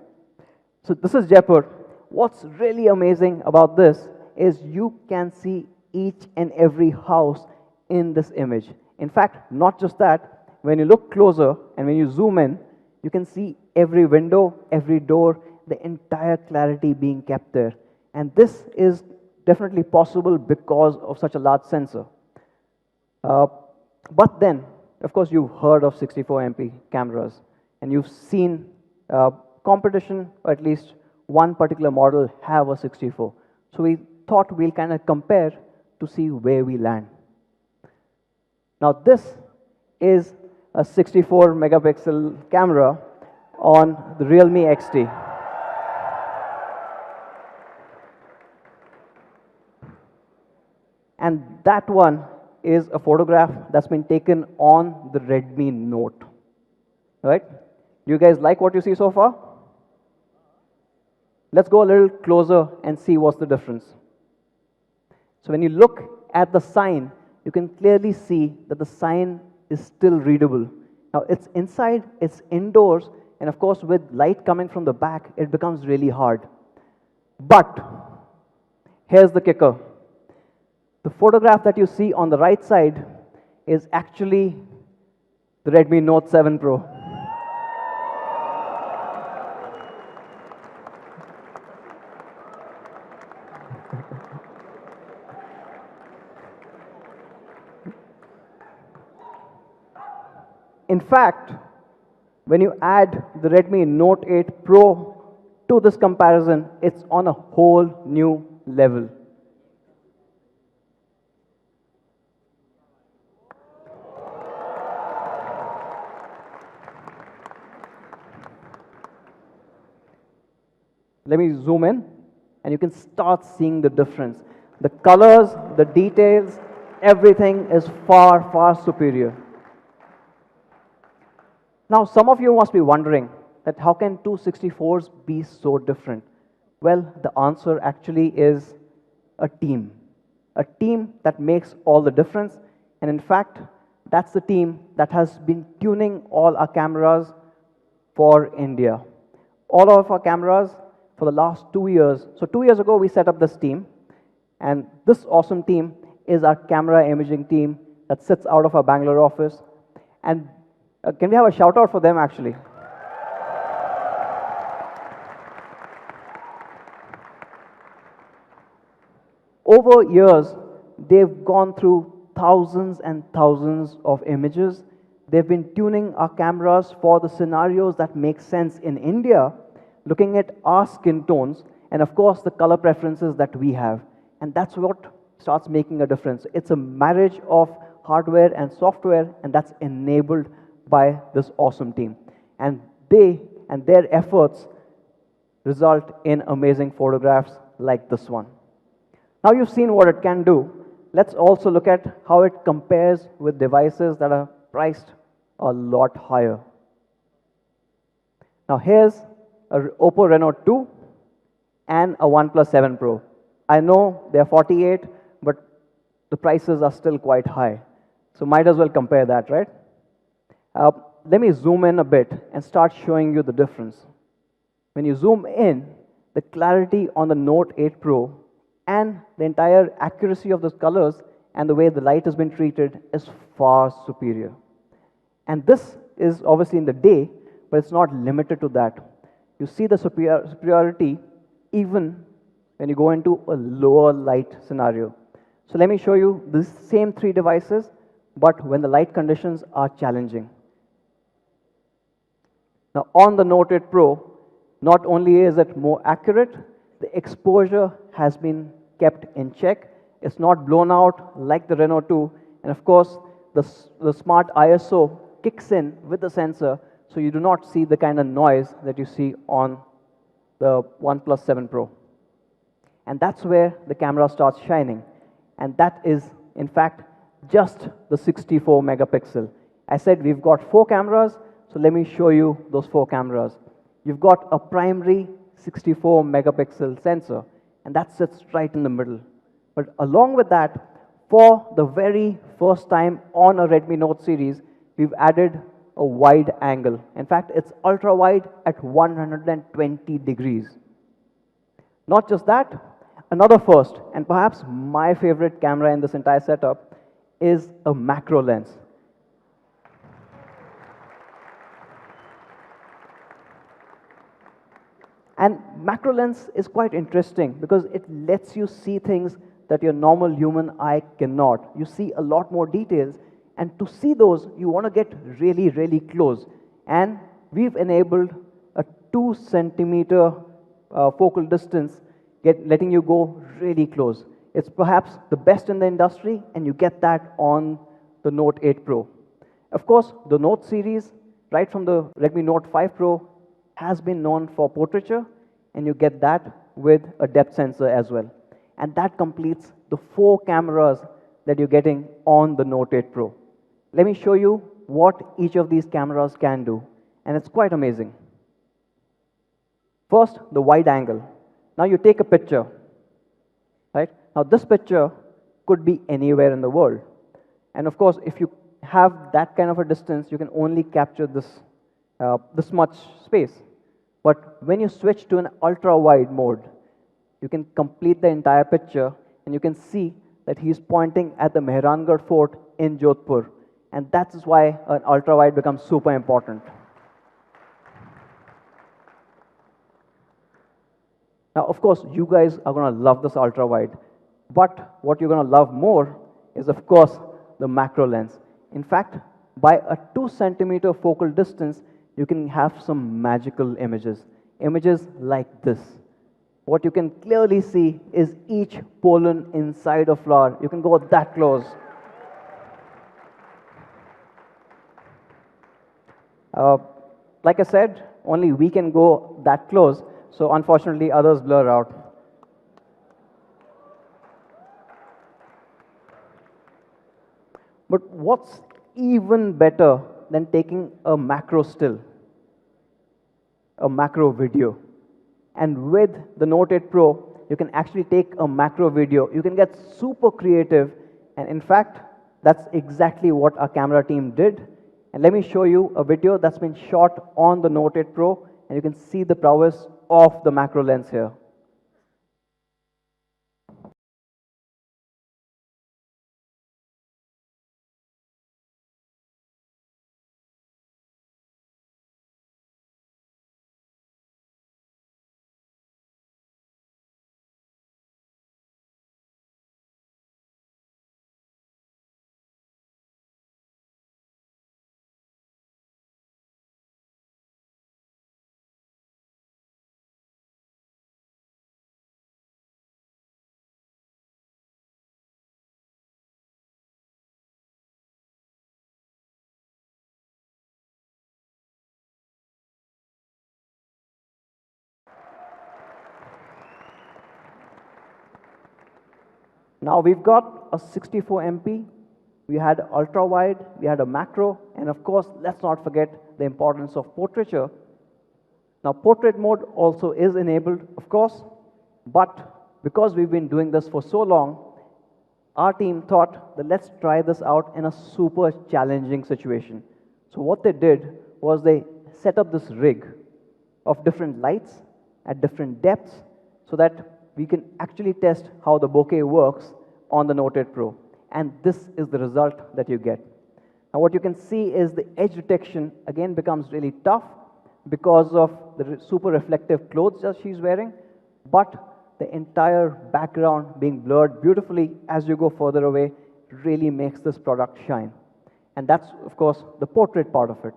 So this is Jaipur. What's really amazing about this is you can see each and every house in this image. In fact, not just that, when you look closer and when you zoom in, you can see every window, every door, the entire clarity being kept there. And this is definitely possible because of such a large sensor. But then, of course, you've heard of 64 MP cameras, and you've seen competition, or at least one particular model have a 64. So we thought we'll kind of compare to see where we land. Now this is a 64 megapixel camera on the Realme XT. And that one is a photograph that's been taken on the Redmi Note. Right? You guys like what you see so far? Let's go a little closer and see what's the difference. So when you look at the sign, you can clearly see that the sign is still readable. Now it's inside, it's indoors, and of course with light coming from the back, it becomes really hard. But here's the kicker. The photograph that you see on the right side is actually the Redmi Note 7 Pro. In fact, when you add the Redmi Note 8 Pro to this comparison, it's on a whole new level. Let me zoom in, and you can start seeing the difference. The colors, the details, everything is far, far superior. Now, some of you must be wondering that how can two 64s be so different? Well, the answer actually is a team that makes all the difference. And in fact, that's the team that has been tuning all our cameras for India. All of our cameras for the last 2 years. So 2 years ago, we set up this team. And this awesome team is our camera imaging team that sits out of our Bangalore office. And can we have a shout out for them actually? Over years, they've gone through thousands and thousands of images. They've been tuning our cameras for the scenarios that make sense in India, looking at our skin tones, and of course the color preferences that we have. And that's what starts making a difference. It's a marriage of hardware and software, and that's enabled by this awesome team. And they and their efforts result in amazing photographs like this one. Now you've seen what it can do. Let's also look at how it compares with devices that are priced a lot higher. Now here's a Oppo Reno 2 and a OnePlus 7 Pro. I know they're 48, but the prices are still quite high. So might as well compare that, right? Let me zoom in a bit and start showing you the difference. When you zoom in, the clarity on the Note 8 Pro and the entire accuracy of the colors and the way the light has been treated is far superior. And this is obviously in the day, but it's not limited to that. You see the superiority even when you go into a lower light scenario. So let me show you these same three devices, but when the light conditions are challenging. Now on the Note 8 Pro, not only is it more accurate, the exposure has been kept in check. It's not blown out like the Reno 2. And of course, the smart ISO kicks in with the sensor, so you do not see the kind of noise that you see on the OnePlus 7 Pro. And that's where the camera starts shining. And that is, in fact, just the 64 megapixel. I said we've got 4 cameras, so let me show you those 4 cameras. You've got a primary 64 megapixel sensor, and that sits right in the middle. But along with that, for the very first time on a Redmi Note series, we've added a wide angle. In fact, it's ultra wide at 120 degrees. Not just that, another first, and perhaps my favorite camera in this entire setup, is a macro lens. And macro lens is quite interesting because it lets you see things that your normal human eye cannot. You see a lot more details, and to see those, you want to get really, really close. And we've enabled a 2 centimeter focal distance, letting you go really close. It's perhaps the best in the industry, and you get that on the Note 8 Pro. Of course, the Note series, right from the Redmi Note 5 Pro, has been known for portraiture, and you get that with a depth sensor as well. And that completes the 4 cameras that you're getting on the Note 8 Pro. Let me show you what each of these cameras can do, and it's quite amazing. First, the wide angle. Now you take a picture, right? Now this picture could be anywhere in the world. And of course, if you have that kind of a distance, you can only capture this much space. But when you switch to an ultra-wide mode, you can complete the entire picture, and you can see that he's pointing at the Mehrangarh Fort in Jodhpur. And that's why an ultra-wide becomes super important. Now, of course, you guys are going to love this ultra-wide. But what you're going to love more is, of course, the macro lens. In fact, by a 2 centimeter focal distance, you can have some magical images. Images like this. What you can clearly see is each pollen inside a flower. You can go that close. Like I said, only we can go that close, so unfortunately others blur out. But what's even better than taking a macro still, a macro video? And with the Note 8 Pro, you can actually take a macro video. You can get super creative, and in fact, that's exactly what our camera team did. And let me show you a video that's been shot on the Note 8 Pro, and you can see the prowess of the macro lens here. Now we've got a 64 MP, we had ultra wide, we had a macro, and of course, let's not forget the importance of portraiture. Now, portrait mode also is enabled, of course, but because we've been doing this for so long, our team thought that let's try this out in a super challenging situation. So what they did was they set up this rig of different lights at different depths so that we can actually test how the bokeh works on the Note 8 Pro. And this is the result that you get. Now what you can see is the edge detection again becomes really tough because of the super reflective clothes that she's wearing, but the entire background being blurred beautifully as you go further away really makes this product shine. And that's, of course, the portrait part of it.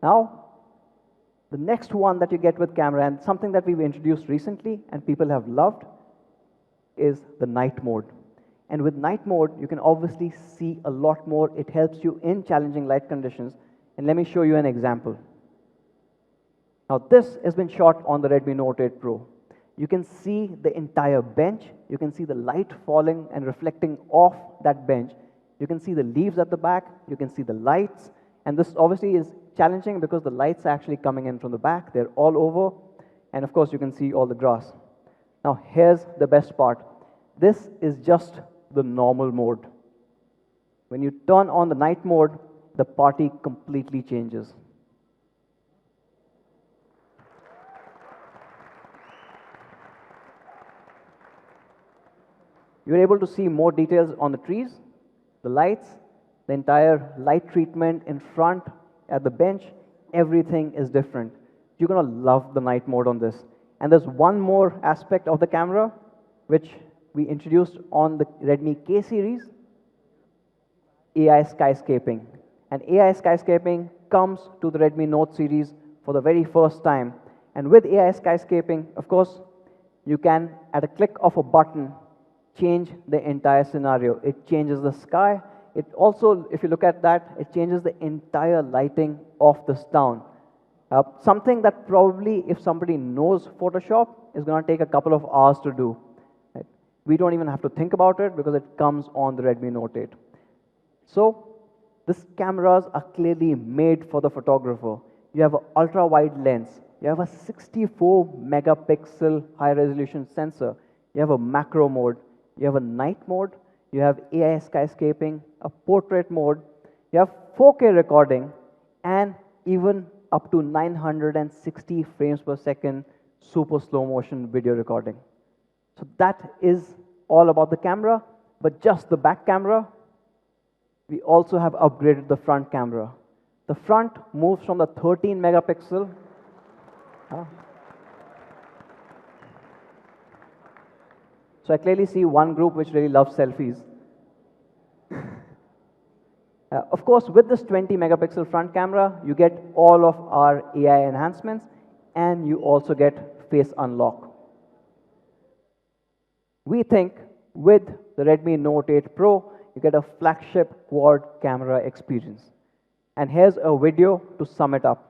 Now, the next one that you get with camera, and something that we've introduced recently and people have loved, is the night mode. And with night mode, you can obviously see a lot more. It helps you in challenging light conditions. And let me show you an example. Now, this has been shot on the Redmi Note 8 Pro. You can see the entire bench. You can see the light falling and reflecting off that bench. You can see the leaves at the back. You can see the lights. And this obviously is challenging because the lights are actually coming in from the back. They're all over. And of course, you can see all the grass. Now, here's the best part. This is just the normal mode. When you turn on the night mode, the party completely changes. You're able to see more details on the trees, the lights, the entire light treatment in front, at the bench. Everything is different. You're going to love the night mode on this. And there's one more aspect of the camera, which we introduced on the Redmi K series, AI skyscaping. And AI skyscaping comes to the Redmi Note series for the very first time. And with AI skyscaping, of course, you can, at a click of a button, change the entire scenario. It changes the sky. It also, if you look at that, it changes the entire lighting of this town. Something that probably, if somebody knows Photoshop, is going to take a couple of hours to do. Right? We don't even have to think about it because it comes on the Redmi Note 8. So, these cameras are clearly made for the photographer. You have an ultra-wide lens. You have a 64 megapixel high-resolution sensor. You have a macro mode. You have a night mode. You have AI skyscaping, a portrait mode. You have 4K recording, and even up to 960 frames per second super slow motion video recording. So that is all about the camera, but just the back camera. We also have upgraded the front camera. The front moves from the 13 megapixel. So I clearly see one group which really loves selfies. Of course, with this 20 megapixel front camera, you get all of our AI enhancements, and you also get face unlock. We think with the Redmi Note 8 Pro, you get a flagship quad camera experience. And here's a video to sum it up.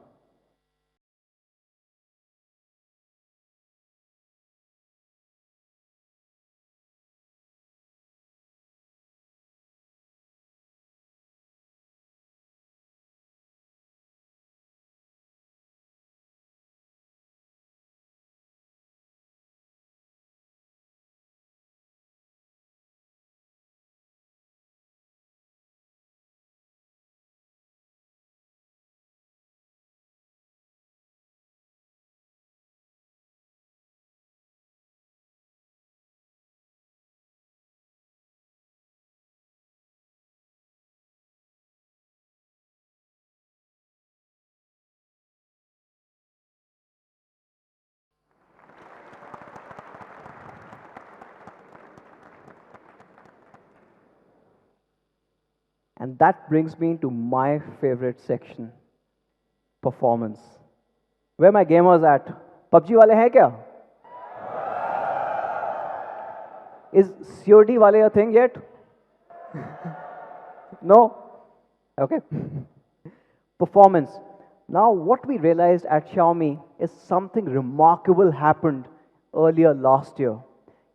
And that brings me to my favorite section, performance. Where my gamers at? PUBG wale hai kya? Is COD wale a thing yet? No? Okay. Performance. Now, what we realized at Xiaomi is something remarkable happened earlier last year.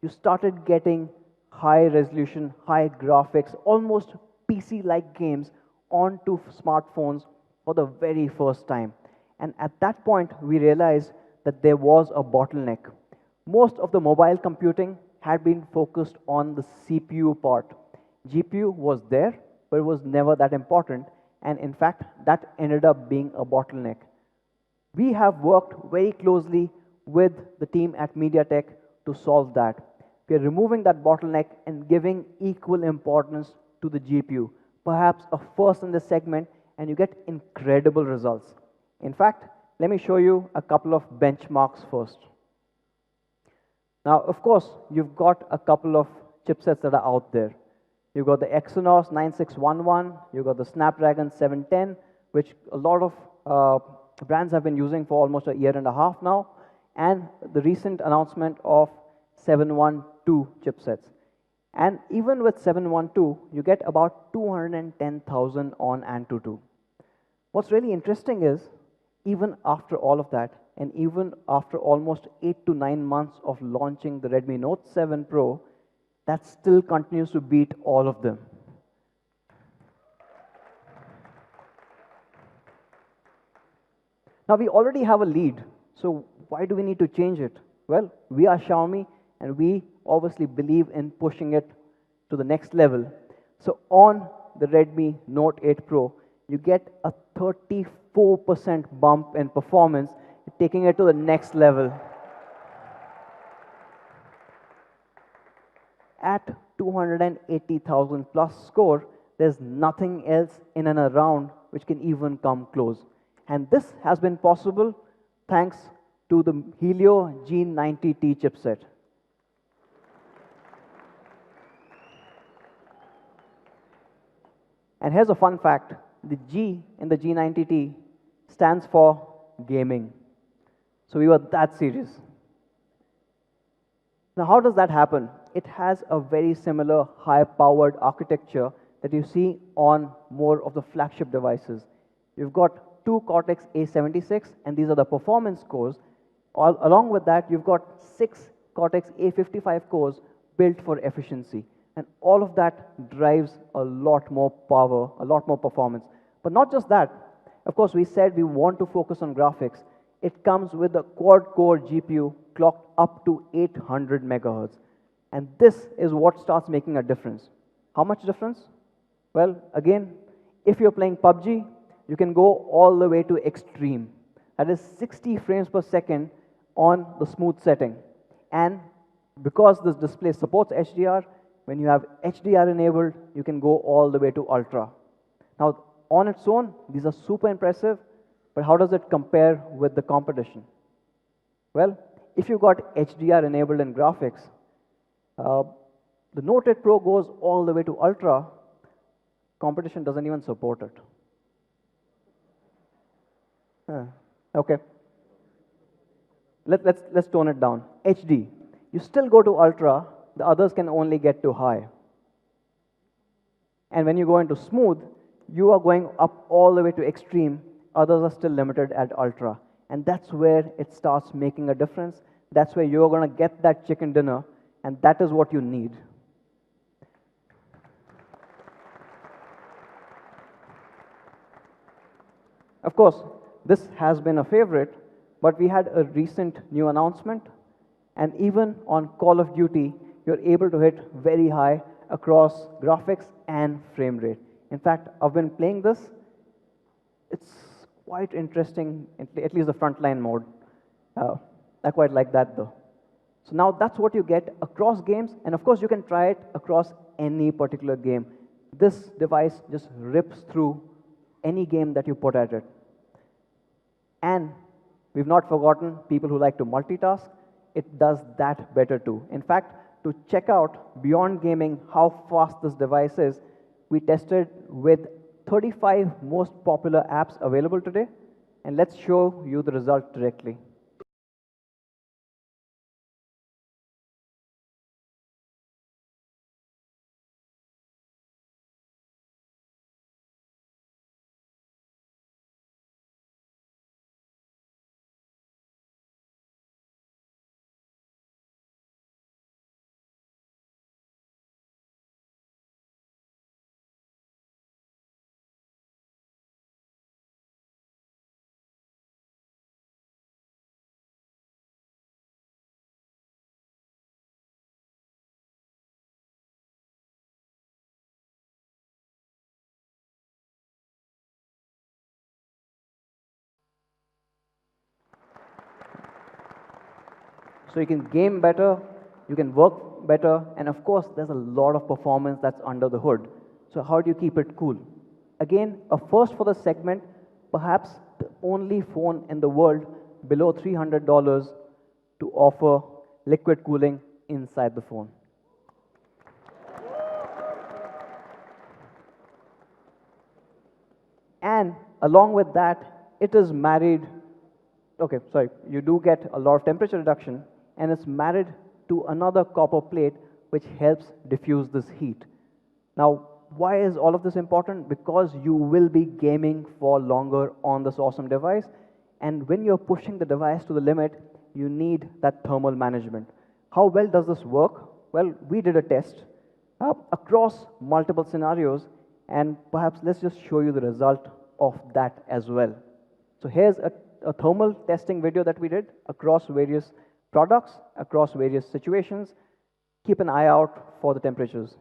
You started getting high resolution, high graphics, almost PC-like games onto smartphones for the very first time. And at that point, we realized that there was a bottleneck. Most of the mobile computing had been focused on the CPU part. GPU was there, but it was never that important. And in fact, that ended up being a bottleneck. We have worked very closely with the team at MediaTek to solve that. We are removing that bottleneck and giving equal importance to the GPU, perhaps a first in the segment, and you get incredible results. In fact, let me show you a couple of benchmarks first. Now, of course, you've got a couple of chipsets that are out there. You've got the Exynos 9611, you've got the Snapdragon 710, which a lot of brands have been using for almost a year and a half now, and the recent announcement of 712 chipsets. And even with 712, you get about 210,000 on Antutu. What's really interesting is, even after all of that, and even after almost 8 to 9 months of launching the Redmi Note 7 Pro, that still continues to beat all of them. Now, we already have a lead, so why do we need to change it? Well, we are Xiaomi, and we obviously believe in pushing it to the next level. So on the Redmi Note 8 Pro, you get a 34% bump in performance, taking it to the next level. At 280,000 plus score, there's nothing else in and around which can even come close. And this has been possible thanks to the Helio G90T chipset. And here's a fun fact. The G in the G90T stands for gaming. So we were that serious. Now, how does that happen? It has a very similar high-powered architecture that you see on more of the flagship devices. You've got 2 Cortex A76, and these are the performance cores. Along with that, you've got 6 Cortex A55 cores built for efficiency. And all of that drives a lot more power, a lot more performance. But not just that. Of course, we said we want to focus on graphics. It comes with a quad-core GPU clocked up to 800 megahertz. And this is what starts making a difference. How much difference? Well, again, if you're playing PUBG, you can go all the way to extreme. That is 60 frames per second on the smooth setting. And because this display supports HDR, when you have HDR enabled, you can go all the way to ultra. Now, on its own, these are super impressive, but how does it compare with the competition? Well, if you've got HDR enabled in graphics, the Note 8 Pro goes all the way to ultra. Competition doesn't even support it. Okay. Let's tone it down. HD. You still go to ultra, the others can only get to high. And when you go into smooth, you are going up all the way to extreme, others are still limited at ultra. And that's where it starts making a difference. That's where you're going to get that chicken dinner, and that is what you need. Of course, this has been a favorite, but we had a recent new announcement, and even on Call of Duty, you're able to hit very high across graphics and frame rate. In fact, I've been playing this. It's quite interesting, at least the frontline mode. I quite like that though. So now that's what you get across games, and of course you can try it across any particular game. This device just rips through any game that you put at it. And we've not forgotten people who like to multitask. It does that better too. In fact, to check out beyond gaming how fast this device is, we tested with 35 most popular apps available today, and let's show you the result directly. So you can game better, you can work better, and of course, there's a lot of performance that's under the hood. So how do you keep it cool? Again, a first for the segment, perhaps the only phone in the world below $300 to offer liquid cooling inside the phone. And along with that, it is married, okay, sorry, you do get a lot of temperature reduction, and it's married to another copper plate which helps diffuse this heat. Now, why is all of this important? Because you will be gaming for longer on this awesome device, and when you're pushing the device to the limit, you need that thermal management. How well does this work? Well, we did a test across multiple scenarios, and perhaps let's just show you the result of that as well. So here's a thermal testing video that we did across various products, across various situations. Keep an eye out for the temperatures.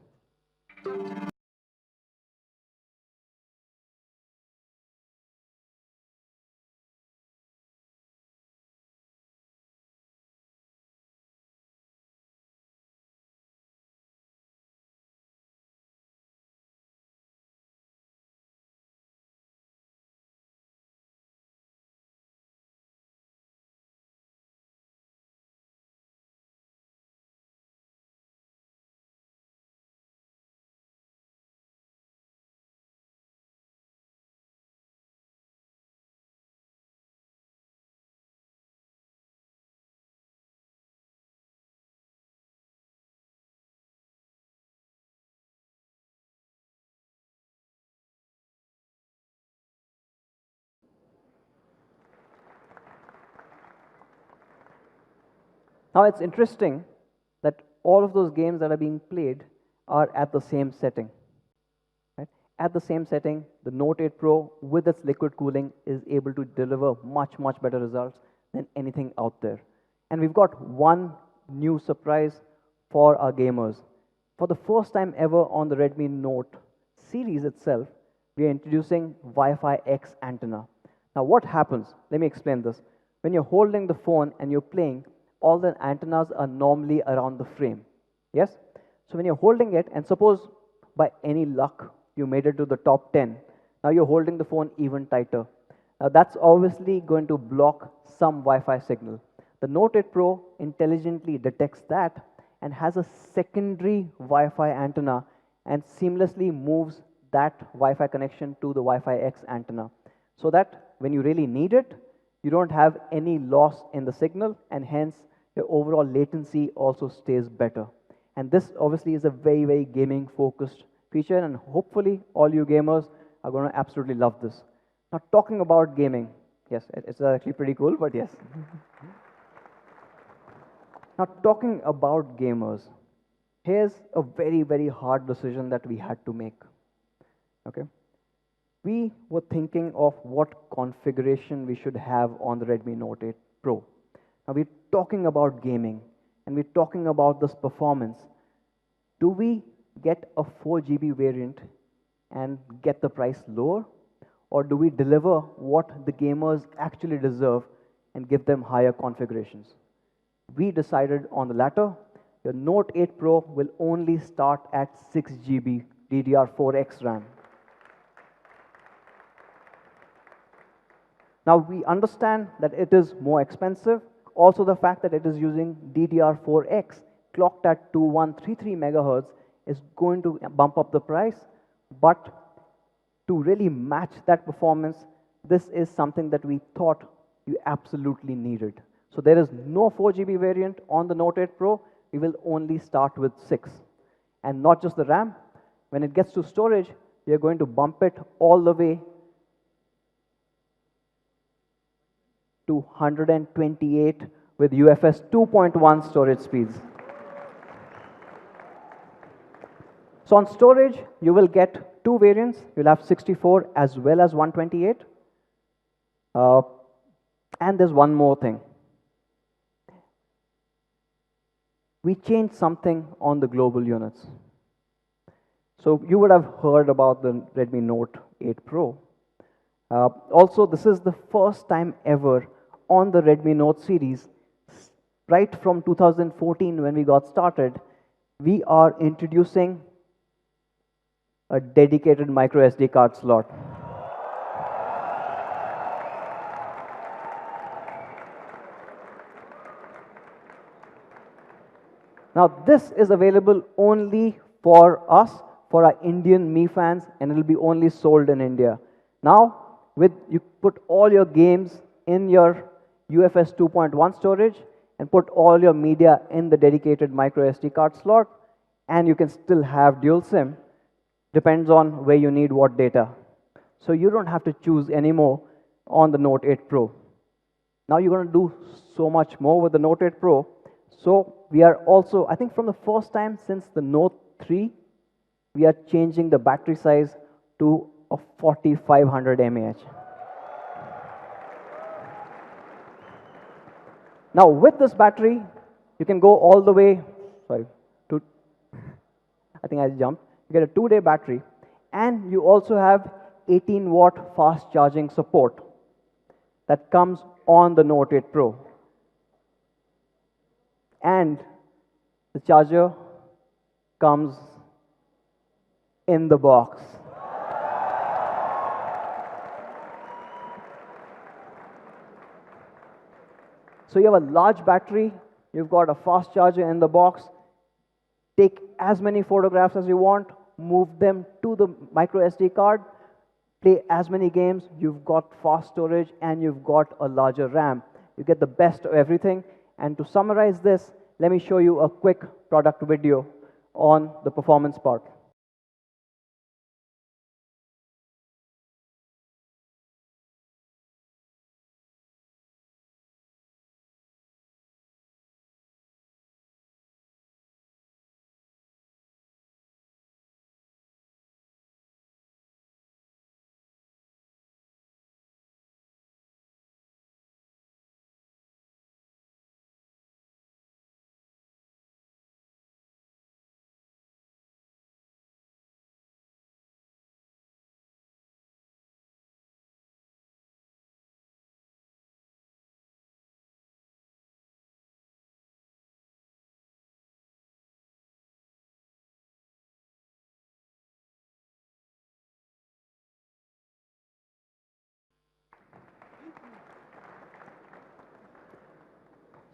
Now it's interesting that all of those games that are being played are at the same setting. Right? At the same setting, the Note 8 Pro with its liquid cooling is able to deliver much, much better results than anything out there. And we've got one new surprise for our gamers. For the first time ever on the Redmi Note series itself, we are introducing Wi-Fi X antenna. Now what happens? Let me explain this. When you're holding the phone and you're playing, all the antennas are normally around the frame. Yes? So when you're holding it, and suppose by any luck you made it to the top 10, now you're holding the phone even tighter. Now that's obviously going to block some Wi-Fi signal. The Note 8 Pro intelligently detects that and has a secondary Wi-Fi antenna and seamlessly moves that Wi-Fi connection to the Wi-Fi X antenna, so that when you really need it, you don't have any loss in the signal, and hence your overall latency also stays better. And this obviously is a very, very gaming focused feature, and hopefully all you gamers are going to absolutely love this. Now talking about gaming, yes, it's actually pretty cool, but yes. Now talking about gamers, here's a very, very hard decision that we had to make. Okay? We were thinking of what configuration we should have on the Redmi Note 8 Pro. Now we're talking about gaming, and we're talking about this performance. Do we get a 4 GB variant and get the price lower? Or do we deliver what the gamers actually deserve and give them higher configurations? We decided on the latter. Your Note 8 Pro will only start at 6 GB DDR4X RAM. Now we understand that it is more expensive. Also the fact that it is using DDR4X clocked at 2133 megahertz is going to bump up the price. But to really match that performance, this is something that we thought you absolutely needed. So there is no 4 GB variant on the Note 8 Pro. We will only start with 6. And not just the RAM. When it gets to storage, we are going to bump it all the way to 128 with UFS 2.1 storage speeds. So on storage, you will get two variants. You'll have 64 as well as 128. And there's one more thing. We changed something on the global units. So you would have heard about the Redmi Note 8 Pro. Also, this is the first time ever on the Redmi Note series right from 2014 when we got started, we are introducing a dedicated micro SD card slot. Now, this is available only for us, for our Indian Mi fans, and it will be only sold in India. Now, you put all your games in your UFS 2.1 storage and put all your media in the dedicated micro SD card slot, and you can still have dual SIM. Depends on where you need what data. So you don't have to choose anymore on the Note 8 Pro. Now you're going to do so much more with the Note 8 Pro. So we are also, I think from the first time since the Note 3, we are changing the battery size to a 4500 mAh. Now with this battery, you can go all the way, I think I jumped. You get a 2-day battery, and you also have 18-watt fast charging support that comes on the Note 8 Pro. And the charger comes in the box. So you have a large battery, you've got a fast charger in the box. Take as many photographs as you want, move them to the micro SD card, play as many games, you've got fast storage, and you've got a larger RAM. You get the best of everything. And to summarize this, let me show you a quick product video on the performance part.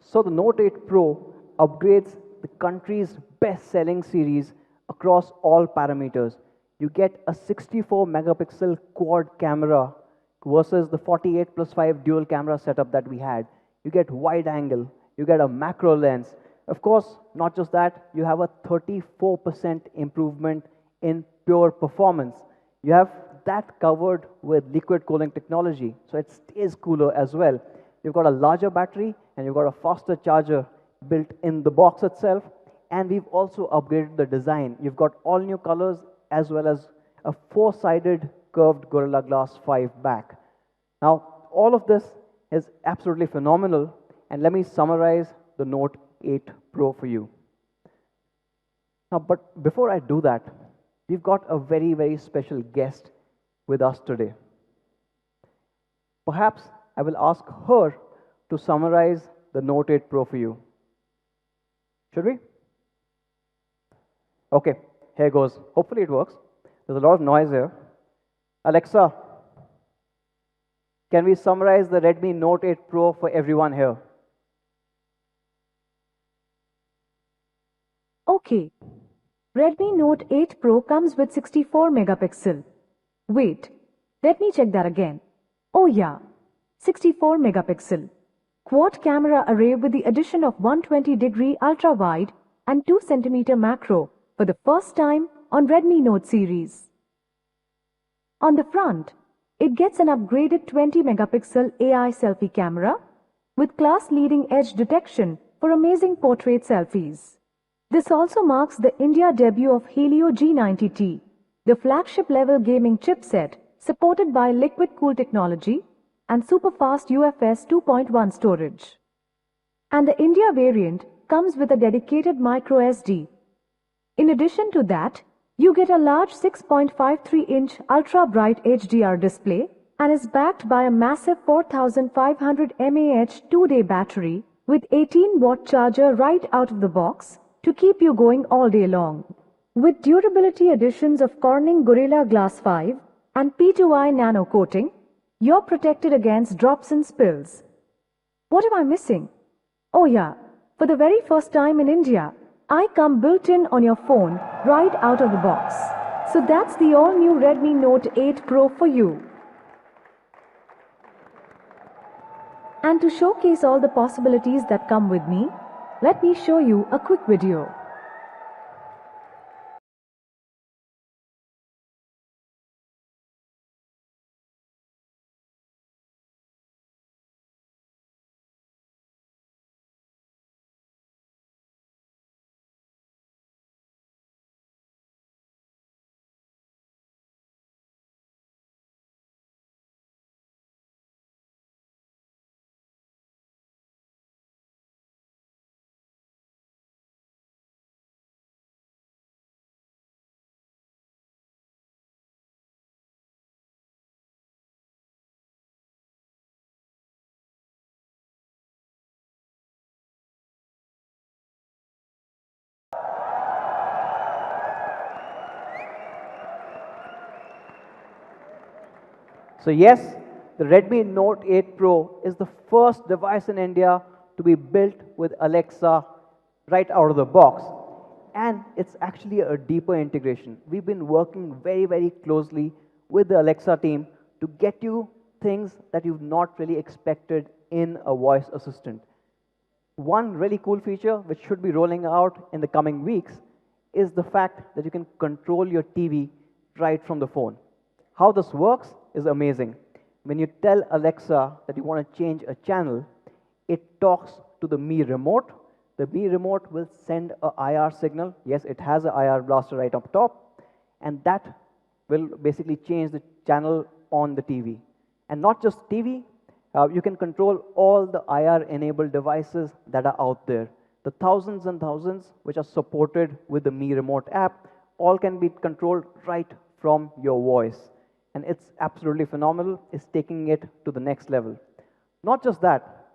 So the Note 8 Pro upgrades the country's best-selling series across all parameters. You get a 64 megapixel quad camera versus the 48 plus 5 dual camera setup that we had. You get wide angle, you get a macro lens. Of course, not just that, you have a 34% improvement in pure performance. You have that covered with liquid cooling technology, so it stays cooler as well. You've got a larger battery and you've got a faster charger built in the box itself. And we've also upgraded the design. You've got all new colors as well as a 4-sided curved Gorilla Glass 5 back. Now, all of this is absolutely phenomenal. And let me summarize the Note 8 Pro for you. Now, but before I do that, we've got a very, very special guest with us today. Perhaps I will ask her to summarize the Note 8 Pro for you. Should we? Okay, here goes. Hopefully it works. There's a lot of noise here. Alexa, can we summarize the Redmi Note 8 Pro for everyone here? Okay. Redmi Note 8 Pro comes with 64 megapixel. Wait, let me check that again. Oh yeah, 64 megapixel. Quad camera array with the addition of 120-degree ultra-wide and 2 cm macro for the first time on Redmi Note series. On the front, it gets an upgraded 20-megapixel AI selfie camera with class-leading edge detection for amazing portrait selfies. This also marks the India debut of Helio G90T, the flagship-level gaming chipset supported by liquid cool technology and super-fast UFS 2.1 storage. And the India variant comes with a dedicated micro SD. In addition to that, you get a large 6.53-inch ultra-bright HDR display and is backed by a massive 4500 mAh 2-day battery with 18-watt charger right out of the box to keep you going all day long. With durability additions of Corning Gorilla Glass 5 and P2I nano coating, you're protected against drops and spills. What am I missing? Oh yeah, for the very first time in India, I come built-in on your phone right out of the box. So that's the all-new Redmi Note 8 Pro for you. And to showcase all the possibilities that come with me, let me show you a quick video. So yes, the Redmi Note 8 Pro is the first device in India to be built with Alexa right out of the box. And it's actually a deeper integration. We've been working very, very closely with the Alexa team to get you things that you've not really expected in a voice assistant. One really cool feature which should be rolling out in the coming weeks is the fact that you can control your TV right from the phone. How this works is amazing. When you tell Alexa that you want to change a channel, it talks to the Mi remote. The Mi remote will send a IR signal. Yes, it has an IR blaster right up top, and that will basically change the channel on the TV. And not just TV, you can control all the IR-enabled devices that are out there. The thousands and thousands which are supported with the Mi Remote app, all can be controlled right from your voice. And it's absolutely phenomenal. It's taking it to the next level. Not just that.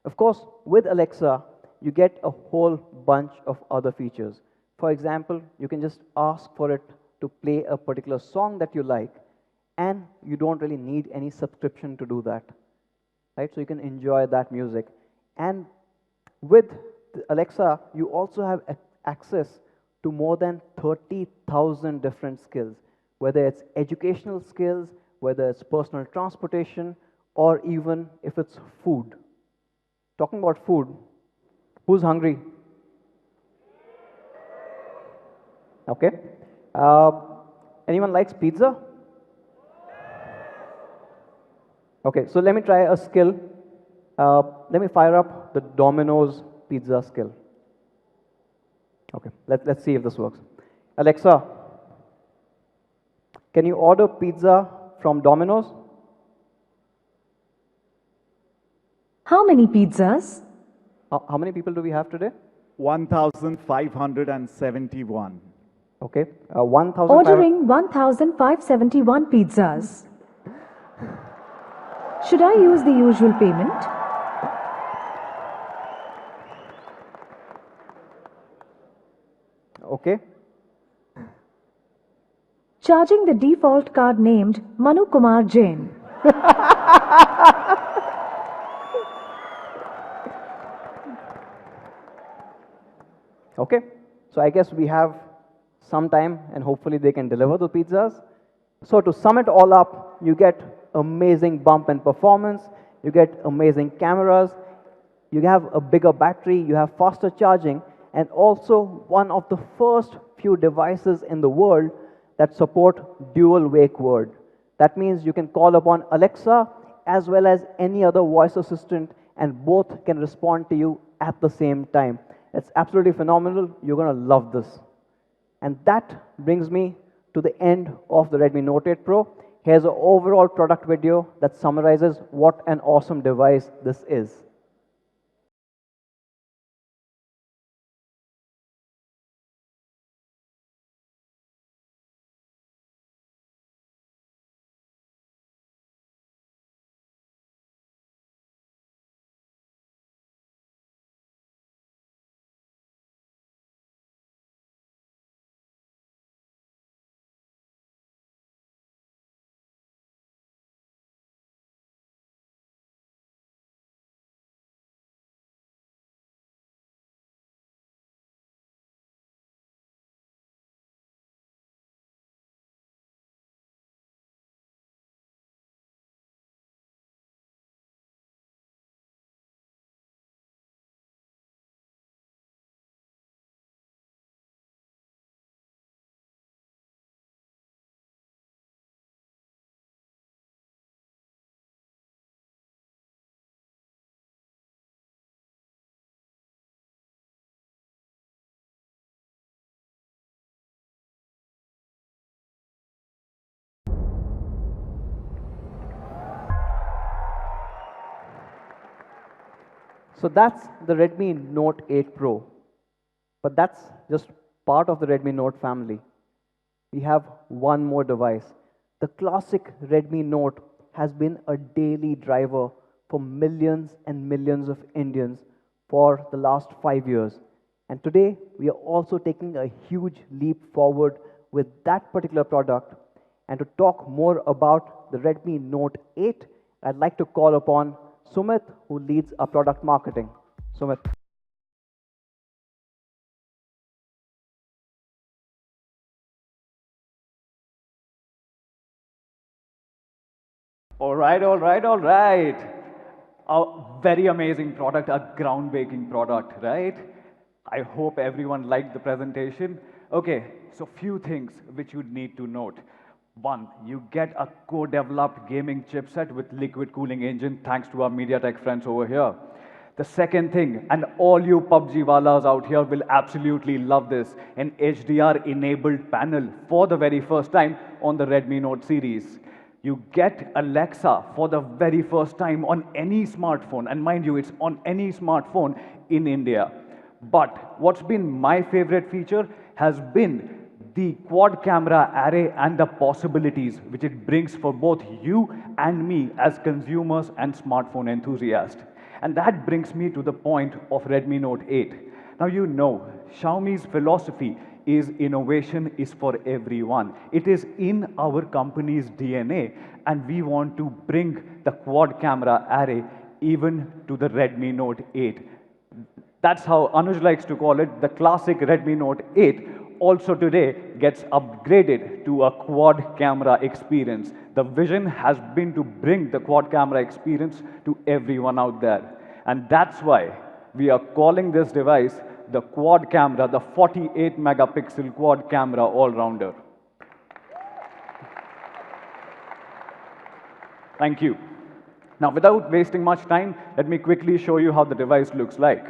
Of course, with Alexa, you get a whole bunch of other features. For example, you can just ask for it to play a particular song that you like, and you don't really need any subscription to do that, right? So you can enjoy that music. And with Alexa, you also have access to more than 30,000 different skills, whether it's educational skills, whether it's personal transportation, or even if it's food. Talking about food, who's hungry? Okay. Anyone likes pizza? Okay, so let me try a skill. Let me fire up the Domino's pizza skill. Okay, let's see if this works. Alexa, can you order pizza from Domino's? How many pizzas? How many people do we have today? 1,571. Okay, 1,500. Ordering 1,571 pizzas. Should I use the usual payment? Okay. Charging the default card named Manu Kumar Jain. Okay, so I guess we have some time and hopefully they can deliver the pizzas. So to sum it all up, you get amazing bump in performance, you get amazing cameras, you have a bigger battery, you have faster charging, and also one of the first few devices in the world that support dual wake word. That means you can call upon Alexa as well as any other voice assistant, and both can respond to you at the same time. It's absolutely phenomenal. You're going to love this. And that brings me to the end of the Redmi Note 8 Pro. Here's an overall product video that summarizes what an awesome device this is. So that's the Redmi Note 8 Pro. But that's just part of the Redmi Note family. We have one more device. The classic Redmi Note has been a daily driver for millions and millions of Indians for the last 5 years. And today, we are also taking a huge leap forward with that particular product. And to talk more about the Redmi Note 8, I'd like to call upon Sumit, who leads our product marketing. Sumit. All right, all right, all right. A very amazing product, a groundbreaking product, right? I hope everyone liked the presentation. Okay, so few things which you need to note. One, you get a co-developed gaming chipset with liquid cooling engine thanks to our MediaTek friends over here. The second thing, and all you PUBG walas out here will absolutely love this, an HDR-enabled panel for the very first time on the Redmi Note series. You get Alexa for the very first time on any smartphone, and mind you, it's on any smartphone in India. But what's been my favorite feature has been the quad camera array and the possibilities which it brings for both you and me as consumers and smartphone enthusiasts. And that brings me to the point of Redmi Note 8. Now you know, Xiaomi's philosophy is innovation is for everyone. It is in our company's DNA, and we want to bring the quad camera array even to the Redmi Note 8. That's how Anuj likes to call it, the classic Redmi Note 8 also today gets upgraded to a quad camera experience. The vision has been to bring the quad camera experience to everyone out there. And that's why we are calling this device the quad camera, the 48 megapixel quad camera all-rounder. Thank you. Now, without wasting much time, let me quickly show you how the device looks like.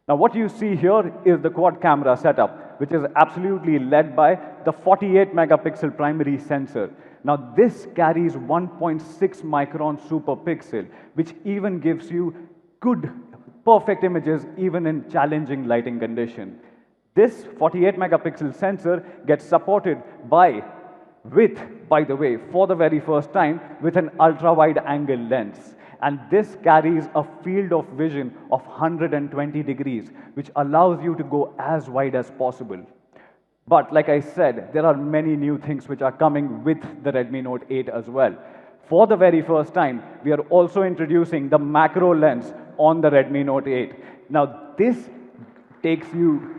Now, what you see here is the quad camera setup, which is absolutely led by the 48 megapixel primary sensor. Now, this carries 1.6 micron super pixel, which even gives you good, perfect images even in challenging lighting condition. This 48 megapixel sensor gets supported by the way, for the very first time, with an ultra-wide angle lens. And this carries a field of vision of 120 degrees, which allows you to go as wide as possible. But like I said, there are many new things which are coming with the Redmi Note 8 as well. For the very first time, we are also introducing the macro lens on the Redmi Note 8. Now, this takes you...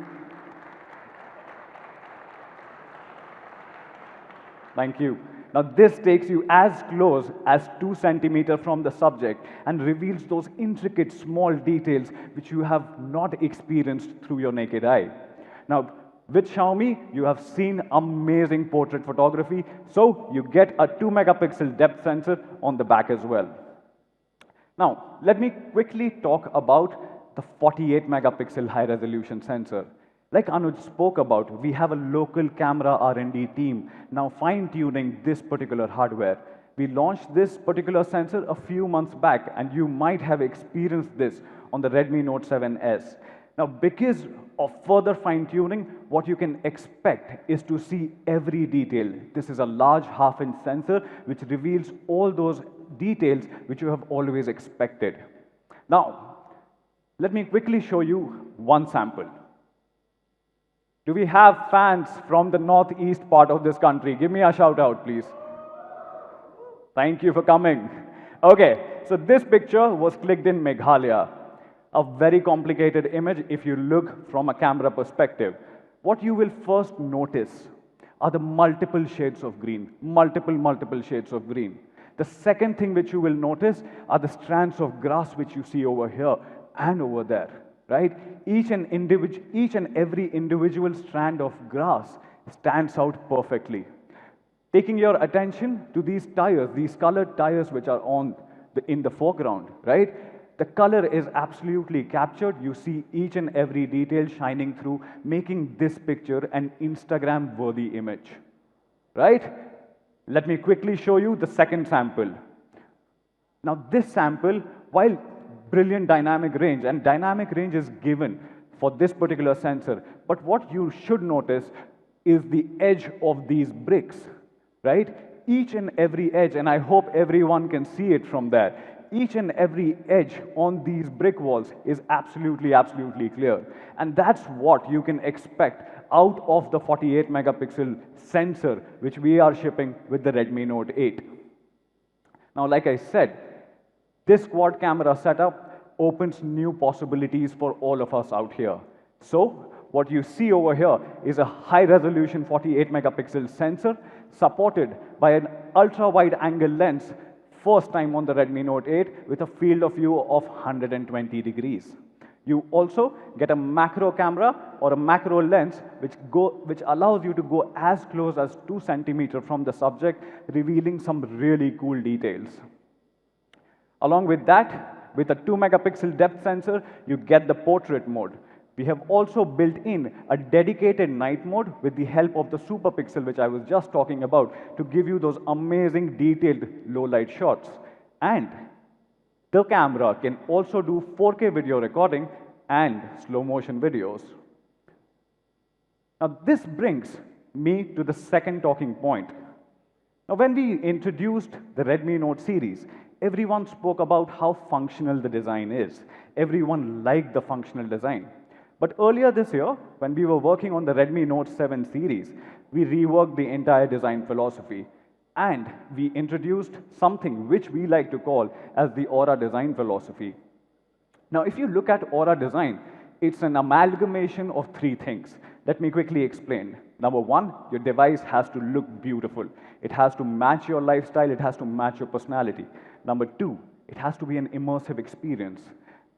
Thank you. Now, this takes you as close as 2 centimeters from the subject and reveals those intricate small details which you have not experienced through your naked eye. Now, with Xiaomi, you have seen amazing portrait photography, so you get a 2 megapixel depth sensor on the back as well. Now, let me quickly talk about the 48 megapixel high resolution sensor. Like Anuj spoke about, we have a local camera R&D team now fine-tuning this particular hardware. We launched this particular sensor a few months back, and you might have experienced this on the Redmi Note 7S. Now, because of further fine-tuning, what you can expect is to see every detail. This is a large half-inch sensor which reveals all those details which you have always expected. Now, let me quickly show you one sample. Do we have fans from the northeast part of this country? Give me a shout out, please. Thank you for coming. Okay, so this picture was clicked in Meghalaya. A very complicated image if you look from a camera perspective. What you will first notice are the multiple shades of green, multiple shades of green. The second thing which you will notice are the strands of grass which you see over here and over there. Right? Each and every individual strand of grass stands out perfectly. Taking your attention to these tires, these colored tires which are in the foreground, right? The color is absolutely captured. You see each and every detail shining through, making this picture an Instagram-worthy image, right? Let me quickly show you the second sample. Now, this sample, while brilliant dynamic range, and dynamic range is given for this particular sensor. But what you should notice is the edge of these bricks, right? Each and every edge, and I hope everyone can see it from there, each and every edge on these brick walls is absolutely, absolutely clear. And that's what you can expect out of the 48 megapixel sensor, which we are shipping with the Redmi Note 8. Now, like I said, this quad camera setup opens new possibilities for all of us out here. So, what you see over here is a high-resolution 48 megapixel sensor supported by an ultra-wide angle lens, first time on the Redmi Note 8 with a field of view of 120 degrees. You also get a macro camera or a macro lens which allows you to go as close as 2 centimeters from the subject, revealing some really cool details. Along with that, with a 2 megapixel depth sensor, you get the portrait mode. We have also built in a dedicated night mode with the help of the super pixel, which I was just talking about, to give you those amazing detailed low light shots. And the camera can also do 4K video recording and slow motion videos. Now, this brings me to the second talking point. Now, when we introduced the Redmi Note series, everyone spoke about how functional the design is. Everyone liked the functional design. But earlier this year, when we were working on the Redmi Note 7 series, we reworked the entire design philosophy. And we introduced something which we like to call as the Aura design philosophy. Now, if you look at Aura design, it's an amalgamation of 3 things. Let me quickly explain. Number 1, your device has to look beautiful. It has to match your lifestyle. It has to match your personality. Number 2, it has to be an immersive experience.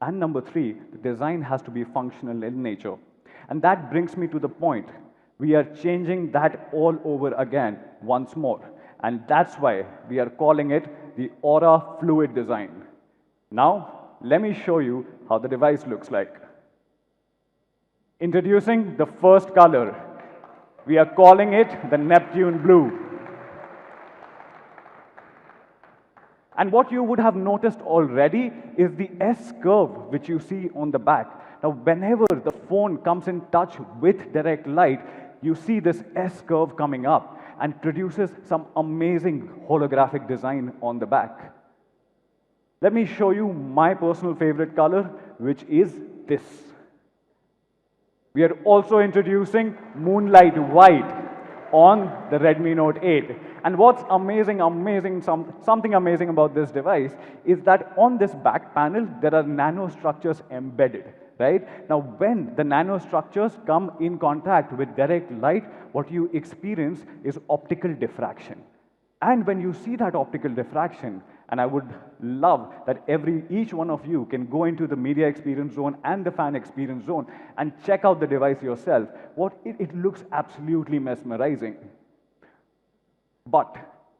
And number 3, the design has to be functional in nature. And that brings me to the point. We are changing that all over again once more. And that's why we are calling it the Aura Fluid design. Now, let me show you how the device looks like. Introducing the first color. We are calling it the Neptune Blue. And what you would have noticed already is the S curve which you see on the back. Now, whenever the phone comes in touch with direct light, you see this S curve coming up and produces some amazing holographic design on the back. Let me show you my personal favorite color, which is this. We are also introducing Moonlight White on the Redmi Note 8. And what's something amazing about this device is that on this back panel, there are nanostructures embedded, right? Now, when the nanostructures come in contact with direct light, what you experience is optical diffraction. And when you see that optical diffraction, and I would love that each one of you can go into the media experience zone and the fan experience zone and check out the device yourself. It looks absolutely mesmerizing. But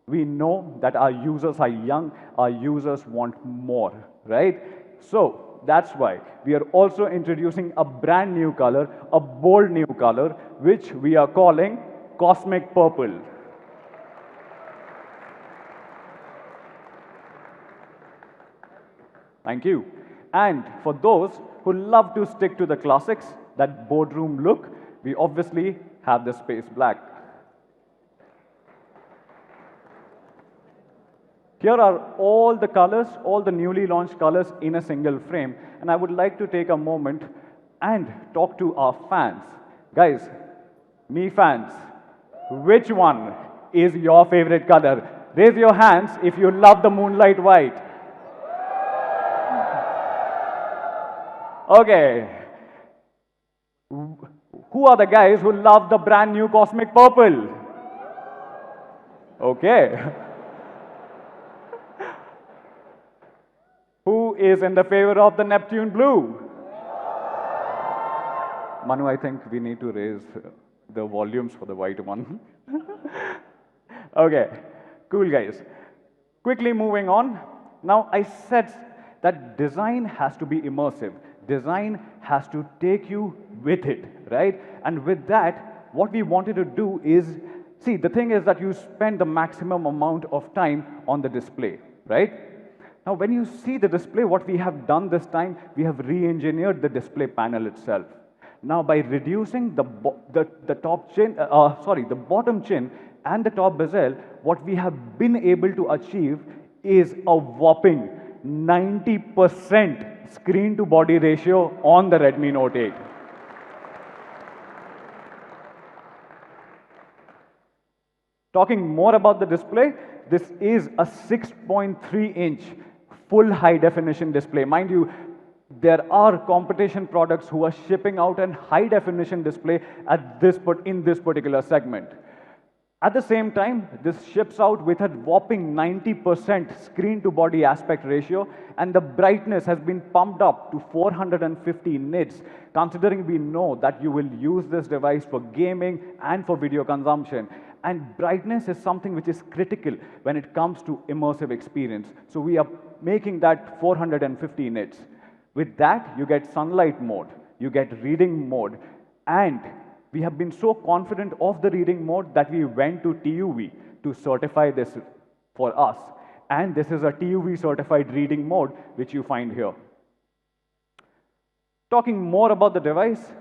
we know that our users are young, our users want more, right? So that's why we are also introducing a brand new color, a bold new color, which we are calling Cosmic Purple. Thank you. And for those who love to stick to the classics, that boardroom look, we obviously have the space black. Here are all the colors, all the newly launched colors in a single frame. And I would like to take a moment and talk to our fans. Guys, me fans, which one is your favorite color? Raise your hands if you love the Moonlight White. Okay. Who are the guys who love the brand new Cosmic Purple? Okay. Who is in the favor of the Neptune Blue? Manu, I think we need to raise the volumes for the white one. Okay, cool guys. Quickly moving on. Now, I said that design has to be immersive. Design has to take you with it, right? And with that, what we wanted to do is, see, the thing is that you spend the maximum amount of time on the display, right? Now, when you see the display, what we have done this time, we have re-engineered the display panel itself. Now, by reducing the the bottom chin and the top bezel, what we have been able to achieve is a whopping 90% screen to body ratio on the Redmi Note 8. Talking more about the display, this is a 6.3-inch full high definition display. Mind you, there are competition products who are shipping out a high definition display in this particular segment. At the same time, this ships out with a whopping 90% screen to body aspect ratio, and the brightness has been pumped up to 450 nits, considering we know that you will use this device for gaming and for video consumption. And brightness is something which is critical when it comes to immersive experience. So we are making that 450 nits. With that, you get sunlight mode, you get reading mode, and we have been so confident of the reading mode that we went to TUV to certify this for us. And this is a TUV certified reading mode, which you find here. Talking more about the device,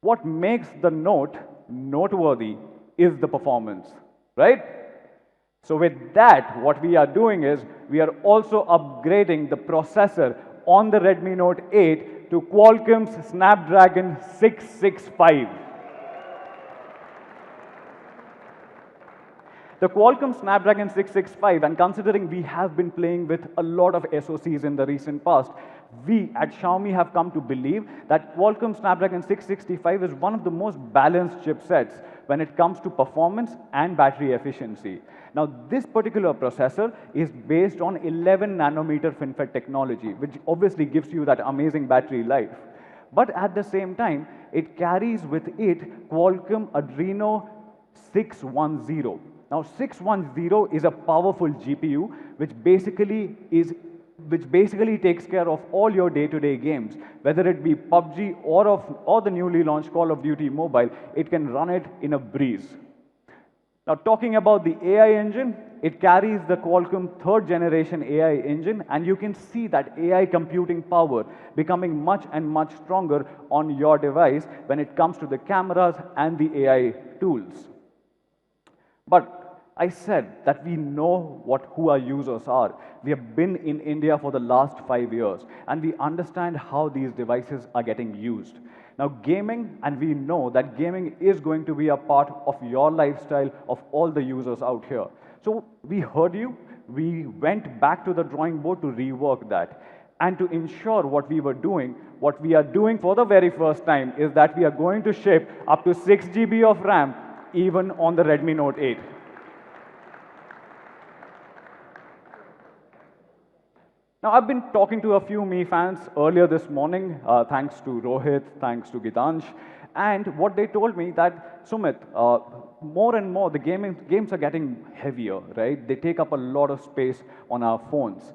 what makes the Note noteworthy is the performance, right? So with that, what we are doing is we are also upgrading the processor on the Redmi Note 8 to Qualcomm's Snapdragon 665. The Qualcomm Snapdragon 665, and considering we have been playing with a lot of SoCs in the recent past, we at Xiaomi have come to believe that Qualcomm Snapdragon 665 is one of the most balanced chipsets when it comes to performance and battery efficiency. Now, this particular processor is based on 11 nanometer FinFET technology, which obviously gives you that amazing battery life. But at the same time, it carries with it Qualcomm Adreno 610. Now, 610 is a powerful GPU, which basically takes care of all your day-to-day games. Whether it be PUBG or the newly launched Call of Duty Mobile, it can run it in a breeze. Now, talking about the AI engine, it carries the Qualcomm 3rd generation AI engine, and you can see that AI computing power becoming much and much stronger on your device when it comes to the cameras and the AI tools. But I said that we know who our users are. We have been in India for the last 5 years, and we understand how these devices are getting used. Now, gaming, and we know that gaming is going to be a part of your lifestyle of all the users out here. So we heard you, we went back to the drawing board to rework that. And to ensure what we are doing for the very first time is that we are going to ship up to 6 GB of RAM even on the Redmi Note 8. Now, I've been talking to a few Mi fans earlier this morning, thanks to Rohit, thanks to Gitansh, and what they told me that, Sumit, more and more the games are getting heavier, right? They take up a lot of space on our phones.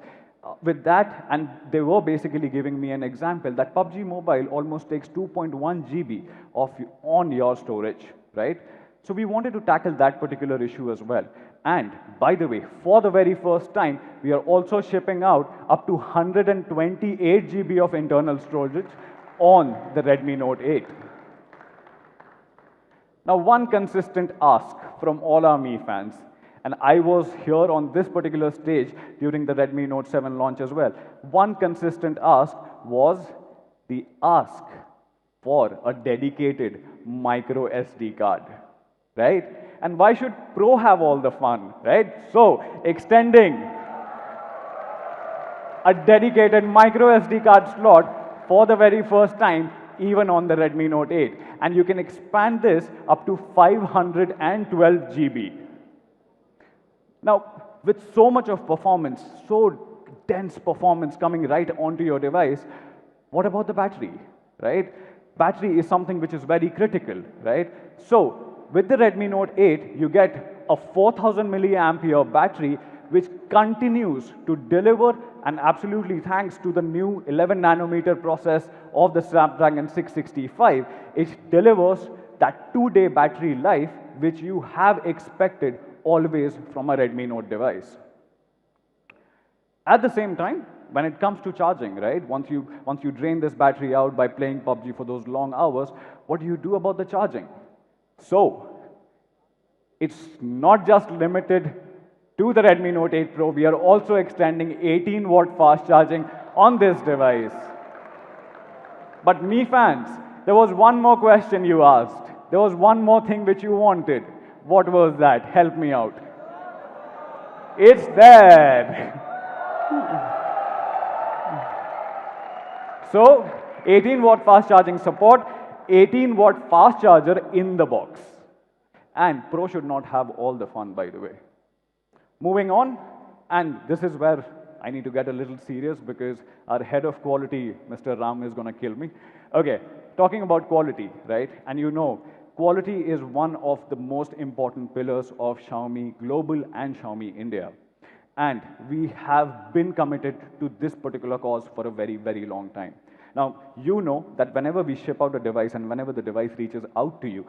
With that, and they were basically giving me an example that PUBG Mobile almost takes 2.1 GB on your storage, right? So we wanted to tackle that particular issue as well. And by the way, for the very first time, we are also shipping out up to 128 GB of internal storage on the Redmi Note 8. Now, one consistent ask from all our Mi fans, and I was here on this particular stage during the Redmi Note 7 launch as well. One consistent ask was the ask for a dedicated micro SD card, right? And why should Pro have all the fun, right? So, extending a dedicated micro SD card slot for the very first time, even on the Redmi Note 8. And you can expand this up to 512 GB. Now, with so much of performance, so dense performance coming right onto your device, what about the battery, right? Battery is something which is very critical, right? So, with the Redmi Note 8, you get a 4000 milliampere battery which continues to deliver, and absolutely thanks to the new 11 nanometer process of the Snapdragon 665, it delivers that 2-day battery life which you have expected always from a Redmi Note device. At the same time, when it comes to charging, right? Once you drain this battery out by playing PUBG for those long hours, what do you do about the charging? So, it's not just limited to the Redmi Note 8 Pro. We are also extending 18-watt fast charging on this device. But me fans, there was one more question you asked. There was one more thing which you wanted. What was that? Help me out. It's there. So, 18-watt fast charging support, 18-watt fast charger in the box. And Pro should not have all the fun, by the way. Moving on, and this is where I need to get a little serious because our head of quality, Mr. Ram, is going to kill me. Okay, talking about quality, right? And you know, quality is one of the most important pillars of Xiaomi Global and Xiaomi India. And we have been committed to this particular cause for a very, very long time. Now, you know that whenever we ship out a device and whenever the device reaches out to you,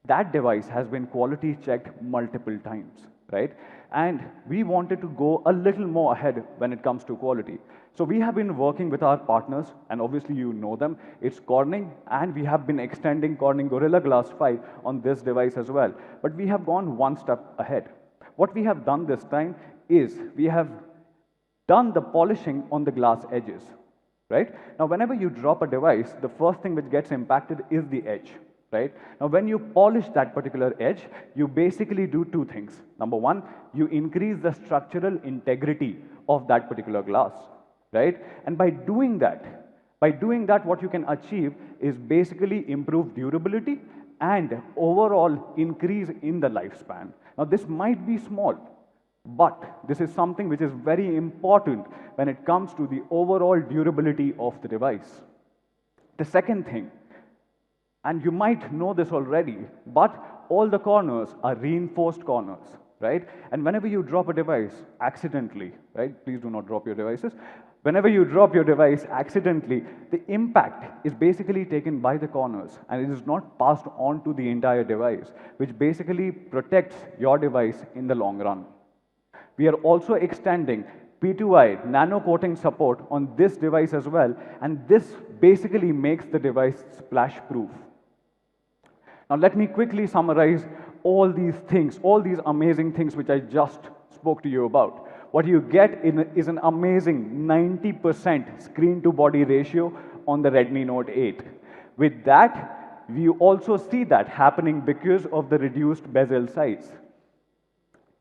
that device has been quality checked multiple times, right? And we wanted to go a little more ahead when it comes to quality. So we have been working with our partners, and obviously you know them. It's Corning, and we have been extending Corning Gorilla Glass 5 on this device as well. But we have gone one step ahead. What we have done this time is we have done the polishing on the glass edges, right? Now, whenever you drop a device, the first thing which gets impacted is the edge, right? Now, when you polish that particular edge, you basically do two things. Number one, you increase the structural integrity of that particular glass, right? And by doing that, what you can achieve is basically improve durability and overall increase in the lifespan. Now, this might be small, but this is something which is very important when it comes to the overall durability of the device. The second thing, and you might know this already, but all the corners are reinforced corners, right? And whenever you drop a device accidentally, right? Please do not drop your devices. Whenever you drop your device accidentally, the impact is basically taken by the corners and it is not passed on to the entire device, which basically protects your device in the long run. We are also extending P2I nano coating support on this device as well, and this basically makes the device splash proof. Now let me quickly summarize all these things, all these amazing things which I just spoke to you about. What you get is an amazing 90% screen to body ratio on the Redmi Note 8. With that, we also see that happening because of the reduced bezel size.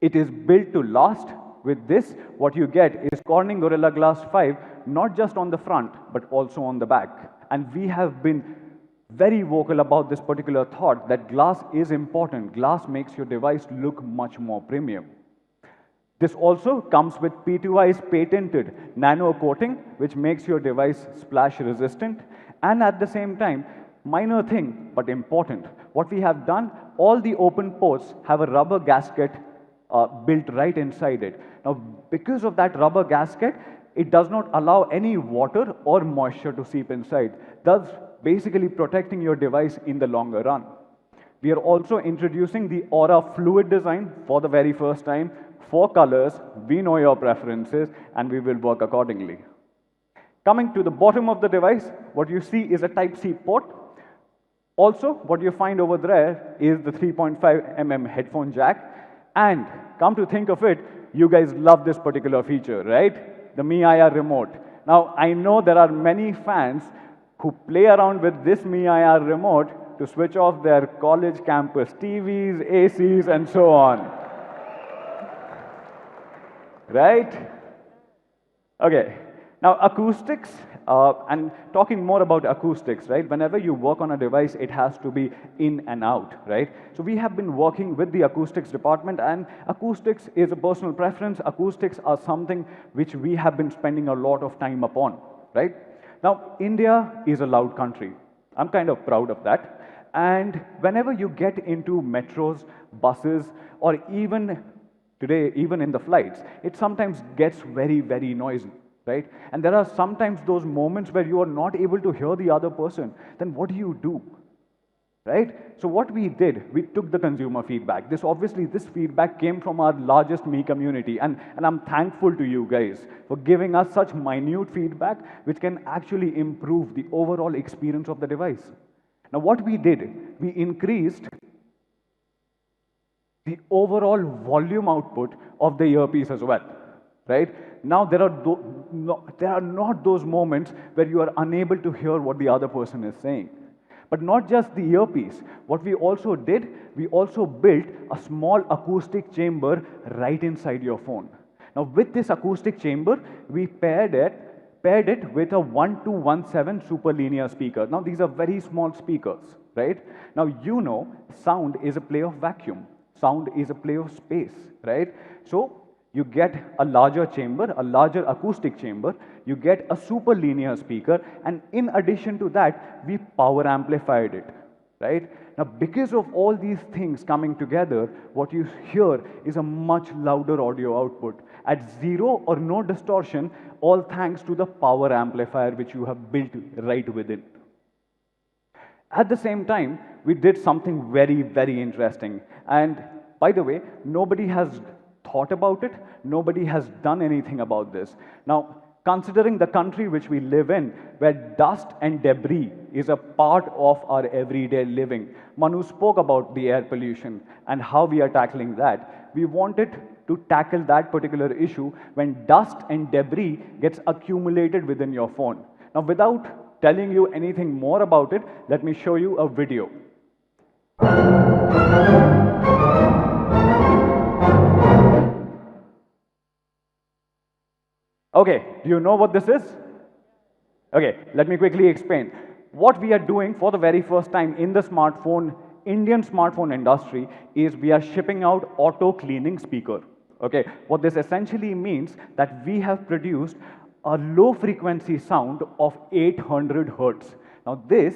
It is built to last. With this, what you get is Corning Gorilla Glass 5, not just on the front, but also on the back. And we have been very vocal about this particular thought that glass is important. Glass makes your device look much more premium. This also comes with P2I's patented nano coating, which makes your device splash resistant. And at the same time, minor thing, but important. What we have done, all the open ports have a rubber gasket built right inside it. Now, because of that rubber gasket, it does not allow any water or moisture to seep inside, thus basically protecting your device in the longer run. We are also introducing the Aura fluid design for the very first time. 4 colors, we know your preferences, and we will work accordingly. Coming to the bottom of the device, what you see is a Type-C port. Also, what you find over there is the 3.5mm headphone jack. And come to think of it, you guys love this particular feature, right? The miui remote. Now, I know there are many fans who play around with this miui remote to switch off their college campus TVs, ACs, and so on. Right? Okay. Now, acoustics, and talking more about acoustics, right? Whenever you work on a device, it has to be in and out, right? So we have been working with the acoustics department, and acoustics is a personal preference. Acoustics are something which we have been spending a lot of time upon, right? Now, India is a loud country. I'm kind of proud of that. And whenever you get into metros, buses, or even today, even in the flights, it sometimes gets very, very noisy. Right? And there are sometimes those moments where you are not able to hear the other person. Then what do? right? So what we did, we took the consumer feedback. This feedback came from our largest Me community, and I'm thankful to you guys for giving us such minute feedback, which can actually improve the overall experience of the device. Now what we did, we increased the overall volume output of the earpiece as well, right? Now there are not those moments where you are unable to hear what the other person is saying. But not just the earpiece. What we also did, we also built a small acoustic chamber right inside your phone. Now with this acoustic chamber, we paired it with a 1217 super linear speaker. Now these are very small speakers, right? Now you know sound is a play of vacuum. Sound is a play of space, right? So you get a larger chamber, a larger acoustic chamber, you get a super linear speaker, and in addition to that, we power amplified it, right? Now, because of all these things coming together, what you hear is a much louder audio output at zero or no distortion, all thanks to the power amplifier which you have built right within. At the same time, we did something very, very interesting. And by the way, nobody has thought about it. Nobody has done anything about this. Now, considering the country which we live in, where dust and debris is a part of our everyday living, Manu spoke about the air pollution and how we are tackling that. We wanted to tackle that particular issue when dust and debris gets accumulated within your phone. Now, without telling you anything more about it, let me show you a video. Okay, do you know what this is? Okay, let me quickly explain. What we are doing for the very first time in the Indian smartphone industry is we are shipping out auto cleaning speaker. Okay, what this essentially means that we have produced a low frequency sound of 800 hertz. Now this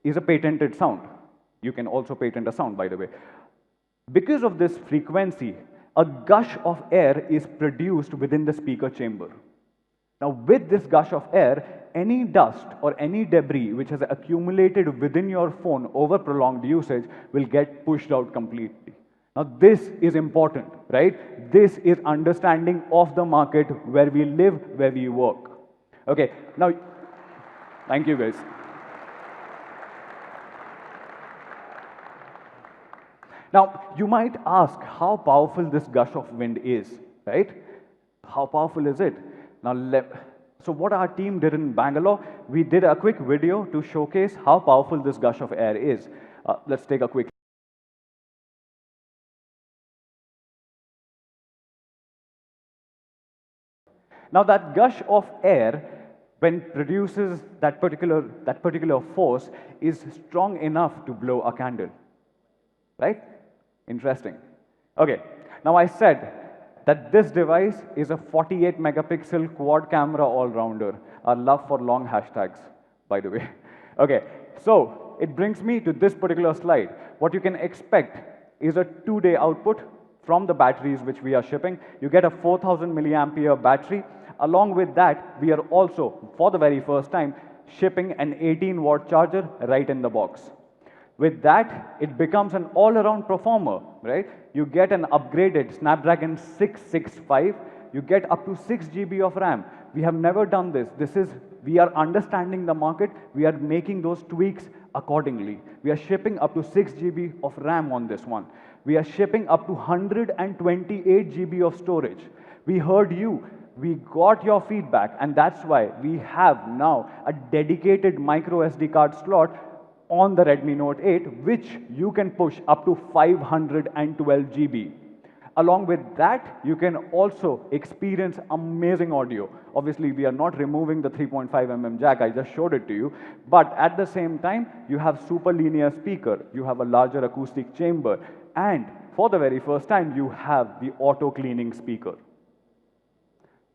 is a patented sound. You can also patent a sound, by the way. Because of this frequency, a gush of air is produced within the speaker chamber. Now, with this gush of air, any dust or any debris which has accumulated within your phone over prolonged usage will get pushed out completely. Now, this is important, right? This is understanding of the market where we live, where we work. Okay, now, thank you guys. Now, you might ask how powerful this gush of wind is, right? How powerful is it? Now, so what our team did in Bangalore, we did a quick video to showcase how powerful this gush of air is. Let's take a quick. Now, that gush of air, when produces that particular force, is strong enough to blow a candle, right? Interesting. Okay, now I said that this device is a 48 megapixel quad camera all-rounder. Our love for long hashtags, by the way. Okay, so it brings me to this particular slide. What you can expect is a 2-day output from the batteries which we are shipping. You get a 4000 milliampere battery. Along with that, we are also, for the very first time, shipping an 18-watt charger right in the box. With that, it becomes an all-around performer, right? You get an upgraded Snapdragon 665. You get up to 6 GB of RAM. We have never done this. We are understanding the market. We are making those tweaks accordingly. We are shipping up to 6 GB of RAM on this one. We are shipping up to 128 GB of storage. We heard you. We got your feedback, and that's why we have now a dedicated micro SD card slot on the Redmi Note 8, which you can push up to 512 GB. Along with that, you can also experience amazing audio. Obviously, we are not removing the 3.5 mm jack, I just showed it to you. But at the same time, you have super linear speaker, you have a larger acoustic chamber, and for the very first time, you have the auto cleaning speaker.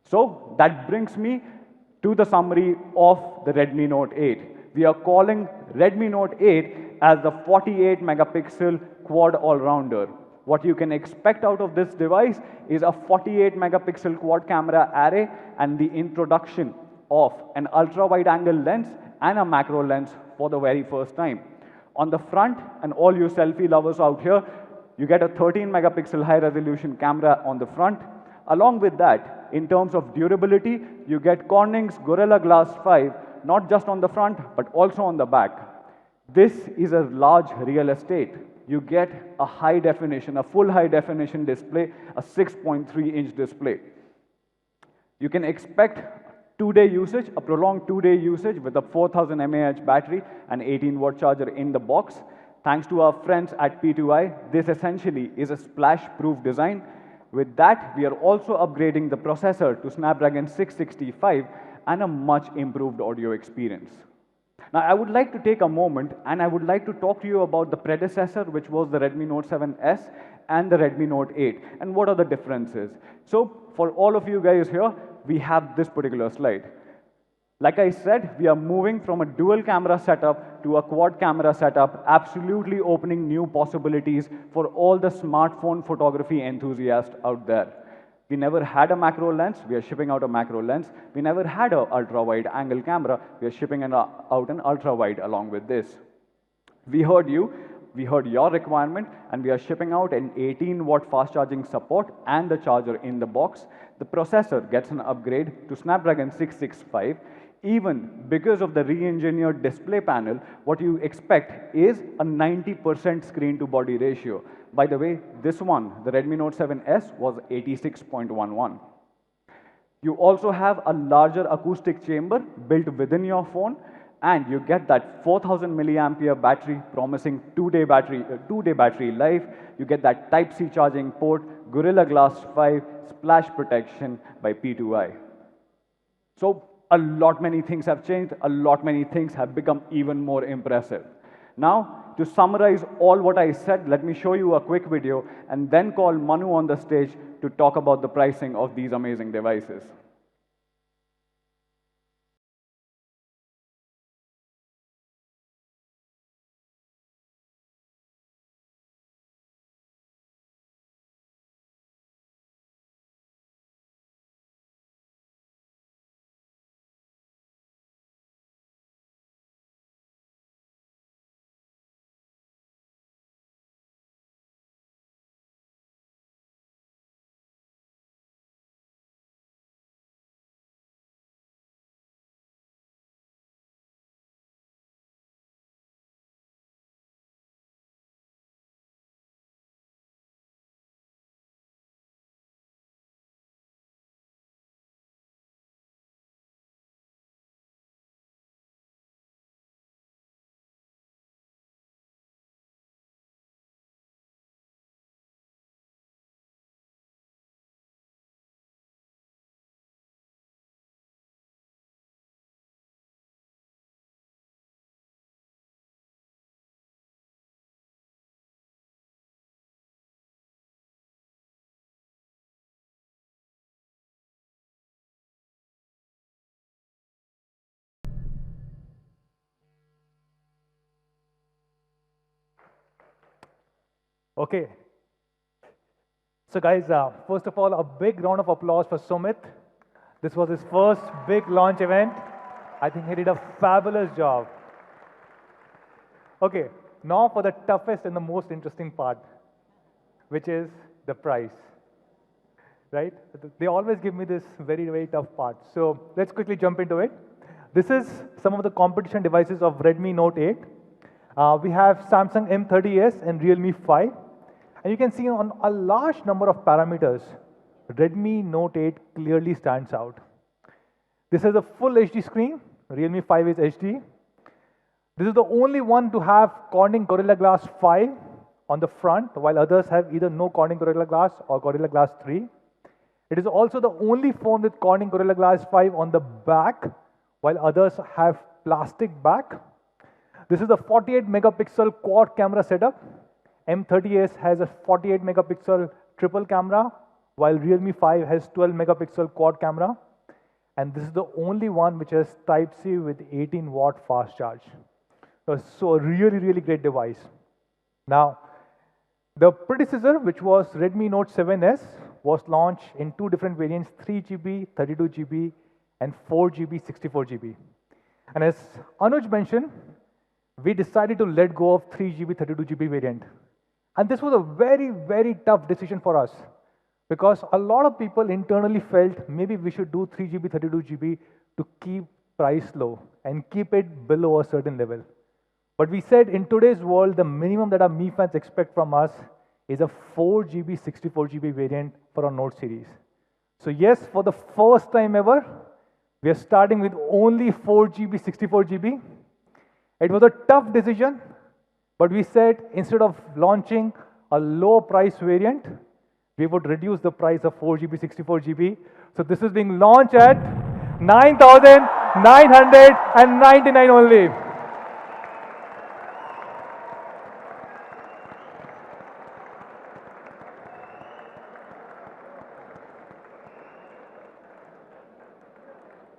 So that brings me to the summary of the Redmi Note 8. We are calling Redmi Note 8 as the 48 megapixel quad all-rounder. What you can expect out of this device is a 48 megapixel quad camera array and the introduction of an ultra wide angle lens and a macro lens for the very first time. On the front, and all you selfie lovers out here, you get a 13 megapixel high resolution camera on the front. Along with that, in terms of durability, you get Corning's Gorilla Glass 5, not just on the front, but also on the back. This is a large real estate. You get a high definition, a full high definition display, a 6.3-inch display. You can expect 2-day usage, a prolonged 2-day usage with a 4000 mAh battery and 18-watt charger in the box. Thanks to our friends at P2i, this essentially is a splash-proof design. With that, we are also upgrading the processor to Snapdragon 665 and a much improved audio experience. Now, I would like to take a moment and I would like to talk to you about the predecessor, which was the Redmi Note 7S and the Redmi Note 8, and what are the differences. So, for all of you guys here, we have this particular slide. Like I said, we are moving from a dual camera setup to a quad camera setup, absolutely opening new possibilities for all the smartphone photography enthusiasts out there. We never had a macro lens, we are shipping out a macro lens. We never had an ultra-wide angle camera, we are shipping out an ultra-wide along with this. We heard you, we heard your requirement, and we are shipping out an 18-watt fast charging support and the charger in the box. The processor gets an upgrade to Snapdragon 665. Even because of the re-engineered display panel, what you expect is a 90% screen-to-body ratio. By the way, this one, the Redmi Note 7S, was 86.11. You also have a larger acoustic chamber built within your phone, and you get that 4000 milliampere battery promising 2-day battery life. You get that Type-C charging port, Gorilla Glass 5, splash protection by P2i. So a lot many things have changed, a lot many things have become even more impressive. Now, to summarize all what I said, let me show you a quick video and then call Manu on the stage to talk about the pricing of these amazing devices. Okay. So guys, first of all, a big round of applause for Sumit. This was his first big launch event. I think he did a fabulous job. Okay, now for the toughest and the most interesting part, which is the price, right? They always give me this very, very tough part. So let's quickly jump into it. This is some of the competition devices of Redmi Note 8. We have Samsung M30s and Realme 5. And you can see on a large number of parameters, Redmi Note 8 clearly stands out. This is a full HD screen. Realme 5 is HD. This is the only one to have Corning Gorilla Glass 5 on the front, while others have either no Corning Gorilla Glass or Gorilla Glass 3. It is also the only phone with Corning Gorilla Glass 5 on the back, while others have plastic back. This is a 48 megapixel quad camera setup. M30s has a 48 megapixel triple camera, while Realme 5 has 12 megapixel quad camera. And this is the only one which has Type-C with 18-watt fast charge. So a really, really great device. Now, the predecessor, which was Redmi Note 7S, was launched in two different variants, 3GB, 32GB, and 4GB, 64GB. And as Anuj mentioned, we decided to let go of 3GB, 32GB variant. And this was a very, very tough decision for us because a lot of people internally felt maybe we should do 3GB, 32GB to keep price low and keep it below a certain level. But we said in today's world, the minimum that our Mi fans expect from us is a 4GB, 64GB variant for our Note series. So yes, for the first time ever, we are starting with only 4GB, 64GB. It was a tough decision, but we said instead of launching a low price variant, we would reduce the price of 4GB, 64GB. So this is being launched at 9,999 only.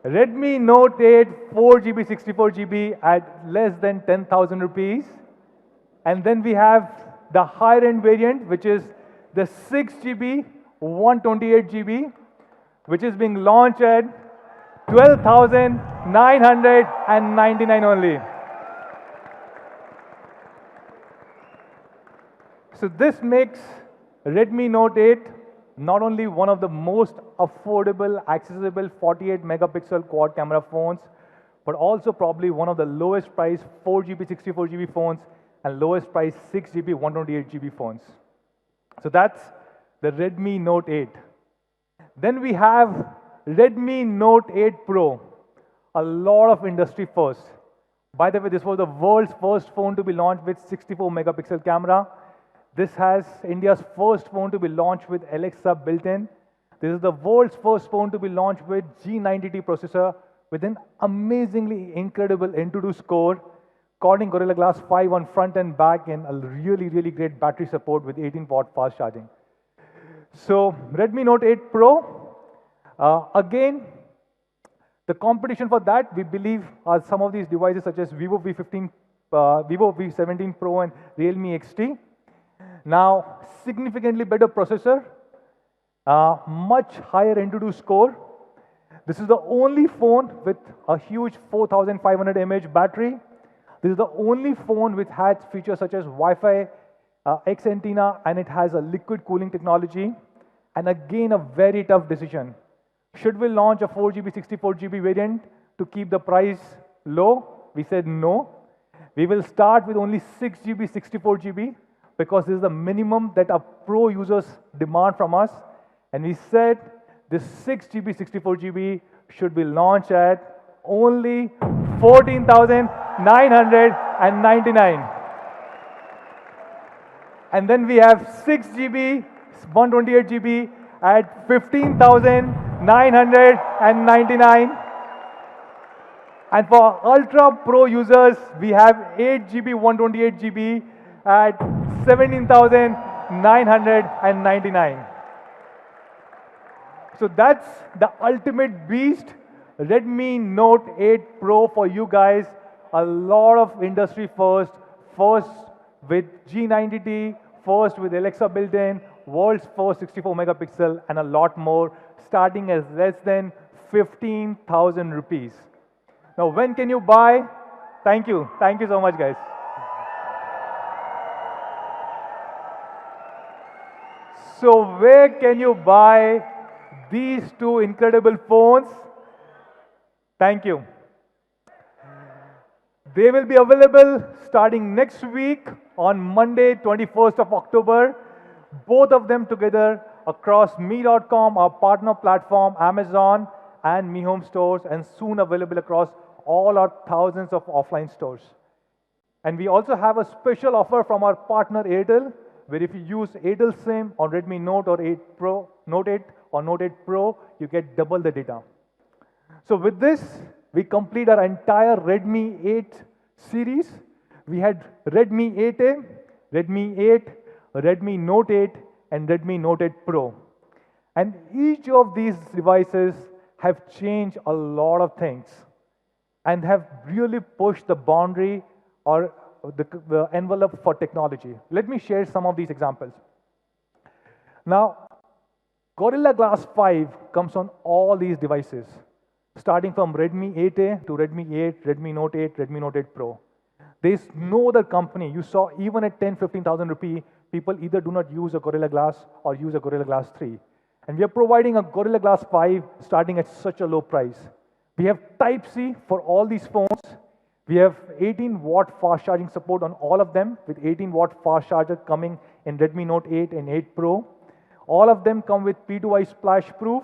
Redmi Note 8 4GB, 64GB at less than 10,000 rupees. And then we have the higher end variant, which is the 6GB, 128GB, which is being launched at 12,999 only. So this makes Redmi Note 8 not only one of the most affordable, accessible 48 megapixel quad camera phones, but also probably one of the lowest priced 4GB, 64GB phones and lowest priced 6GB, 128GB phones. So that's the Redmi Note 8. Then we have Redmi Note 8 Pro, a lot of industry firsts. By the way, this was the world's first phone to be launched with 64 megapixel camera. This has India's first phone to be launched with Alexa built-in. This is the world's first phone to be launched with G90T processor with an amazingly incredible Antutu score, Corning Gorilla Glass 5 on front and back, and a really, really great battery support with 18-watt fast charging. So Redmi Note 8 Pro, again, the competition for that, we believe, are some of these devices such as Vivo V15, Vivo V17 Pro and Realme XT. Now, significantly better processor, much higher Antutu score. This is the only phone with a huge 4,500 mAh battery. This is the only phone which has features such as Wi-Fi X antenna, and it has a liquid cooling technology. And again, a very tough decision. Should we launch a 4GB, 64GB variant to keep the price low? We said no. We will start with only 6GB, 64GB because this is the minimum that our pro users demand from us. And we said this 6GB, 64GB should be launched at only 14,999. And then we have 6GB, 128GB at 15,999. And for Ultra Pro users, we have 8GB, 128GB at 17,999. So that's the ultimate beast, Redmi Note 8 Pro for you guys. A lot of industry first with G90T, first with Alexa built-in, world's first 64 megapixel, and a lot more, starting as less than 15,000 rupees. Now, when can you buy? Thank you. Thank you so much, guys. So where can you buy these two incredible phones? Thank you. They will be available starting next week on Monday, 21st of October. Both of them together across Mi.com, our partner platform, Amazon, and Mi Home stores, and soon available across all our thousands of offline stores. And we also have a special offer from our partner Airtel, where if you use Airtel SIM on Redmi Note or 8 Pro, Note 8 or Note 8 Pro, you get double the data. So with this, we complete our entire Redmi 8 series. We had Redmi 8A, Redmi 8, Redmi Note 8, and Redmi Note 8 Pro. And each of these devices have changed a lot of things and have really pushed the boundary or the envelope for technology. Let me share some of these examples. Now, Gorilla Glass 5 comes on all these devices, starting from Redmi 8A to Redmi 8, Redmi Note 8, Redmi Note 8 Pro. There's no other company. You saw even at 10, 15,000 rupee, people either do not use a Gorilla Glass or use a Gorilla Glass 3. And we are providing a Gorilla Glass 5 starting at such a low price. We have Type-C for all these phones. We have 18-watt fast charging support on all of them, with 18-watt fast charger coming in Redmi Note 8 and 8 Pro. All of them come with P2I splash proof,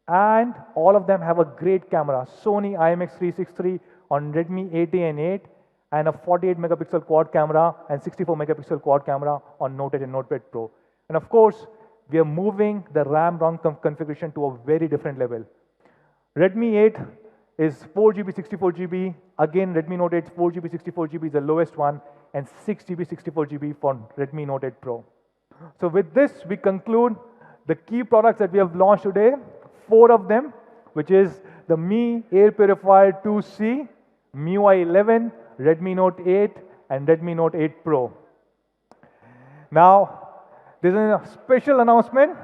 and all of them have a great camera. Sony IMX363 on Redmi 8A and 8, and a 48 megapixel quad camera and 64 megapixel quad camera on Note 8 and Note 8 Pro. And of course, we are moving the RAM-ROM configuration to a very different level. Redmi 8 is 4GB, 64GB. Again, Redmi Note 8 4GB, 64GB is the lowest one, and 6GB, 64GB for Redmi Note 8 Pro. So with this, we conclude the key products that we have launched today, 4 of them, which is the Mi Air Purifier 2C, MIUI 11, Redmi Note 8, and Redmi Note 8 Pro. Now, this is a special announcement.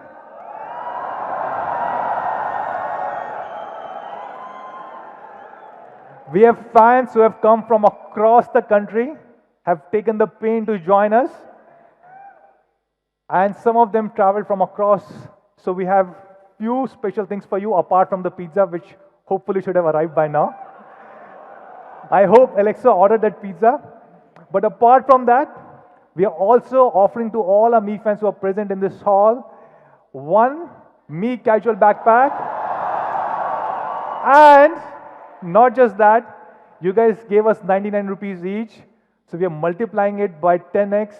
We have fans who have come from across the country, have taken the pain to join us, and some of them traveled from across. So we have few special things for you apart from the pizza, which hopefully should have arrived by now. I hope Alexa ordered that pizza. But apart from that, we are also offering to all our Mi fans who are present in this hall one Mi casual backpack. And not just that, you guys gave us 99 rupees each. So we are multiplying it by 10x,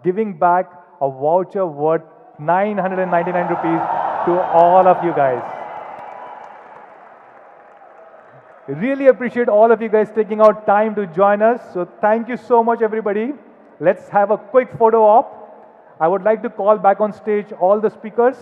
giving back a voucher worth 999 rupees to all of you guys. Really appreciate all of you guys taking out time to join us. So thank you so much, everybody. Let's have a quick photo op. I would like to call back on stage all the speakers.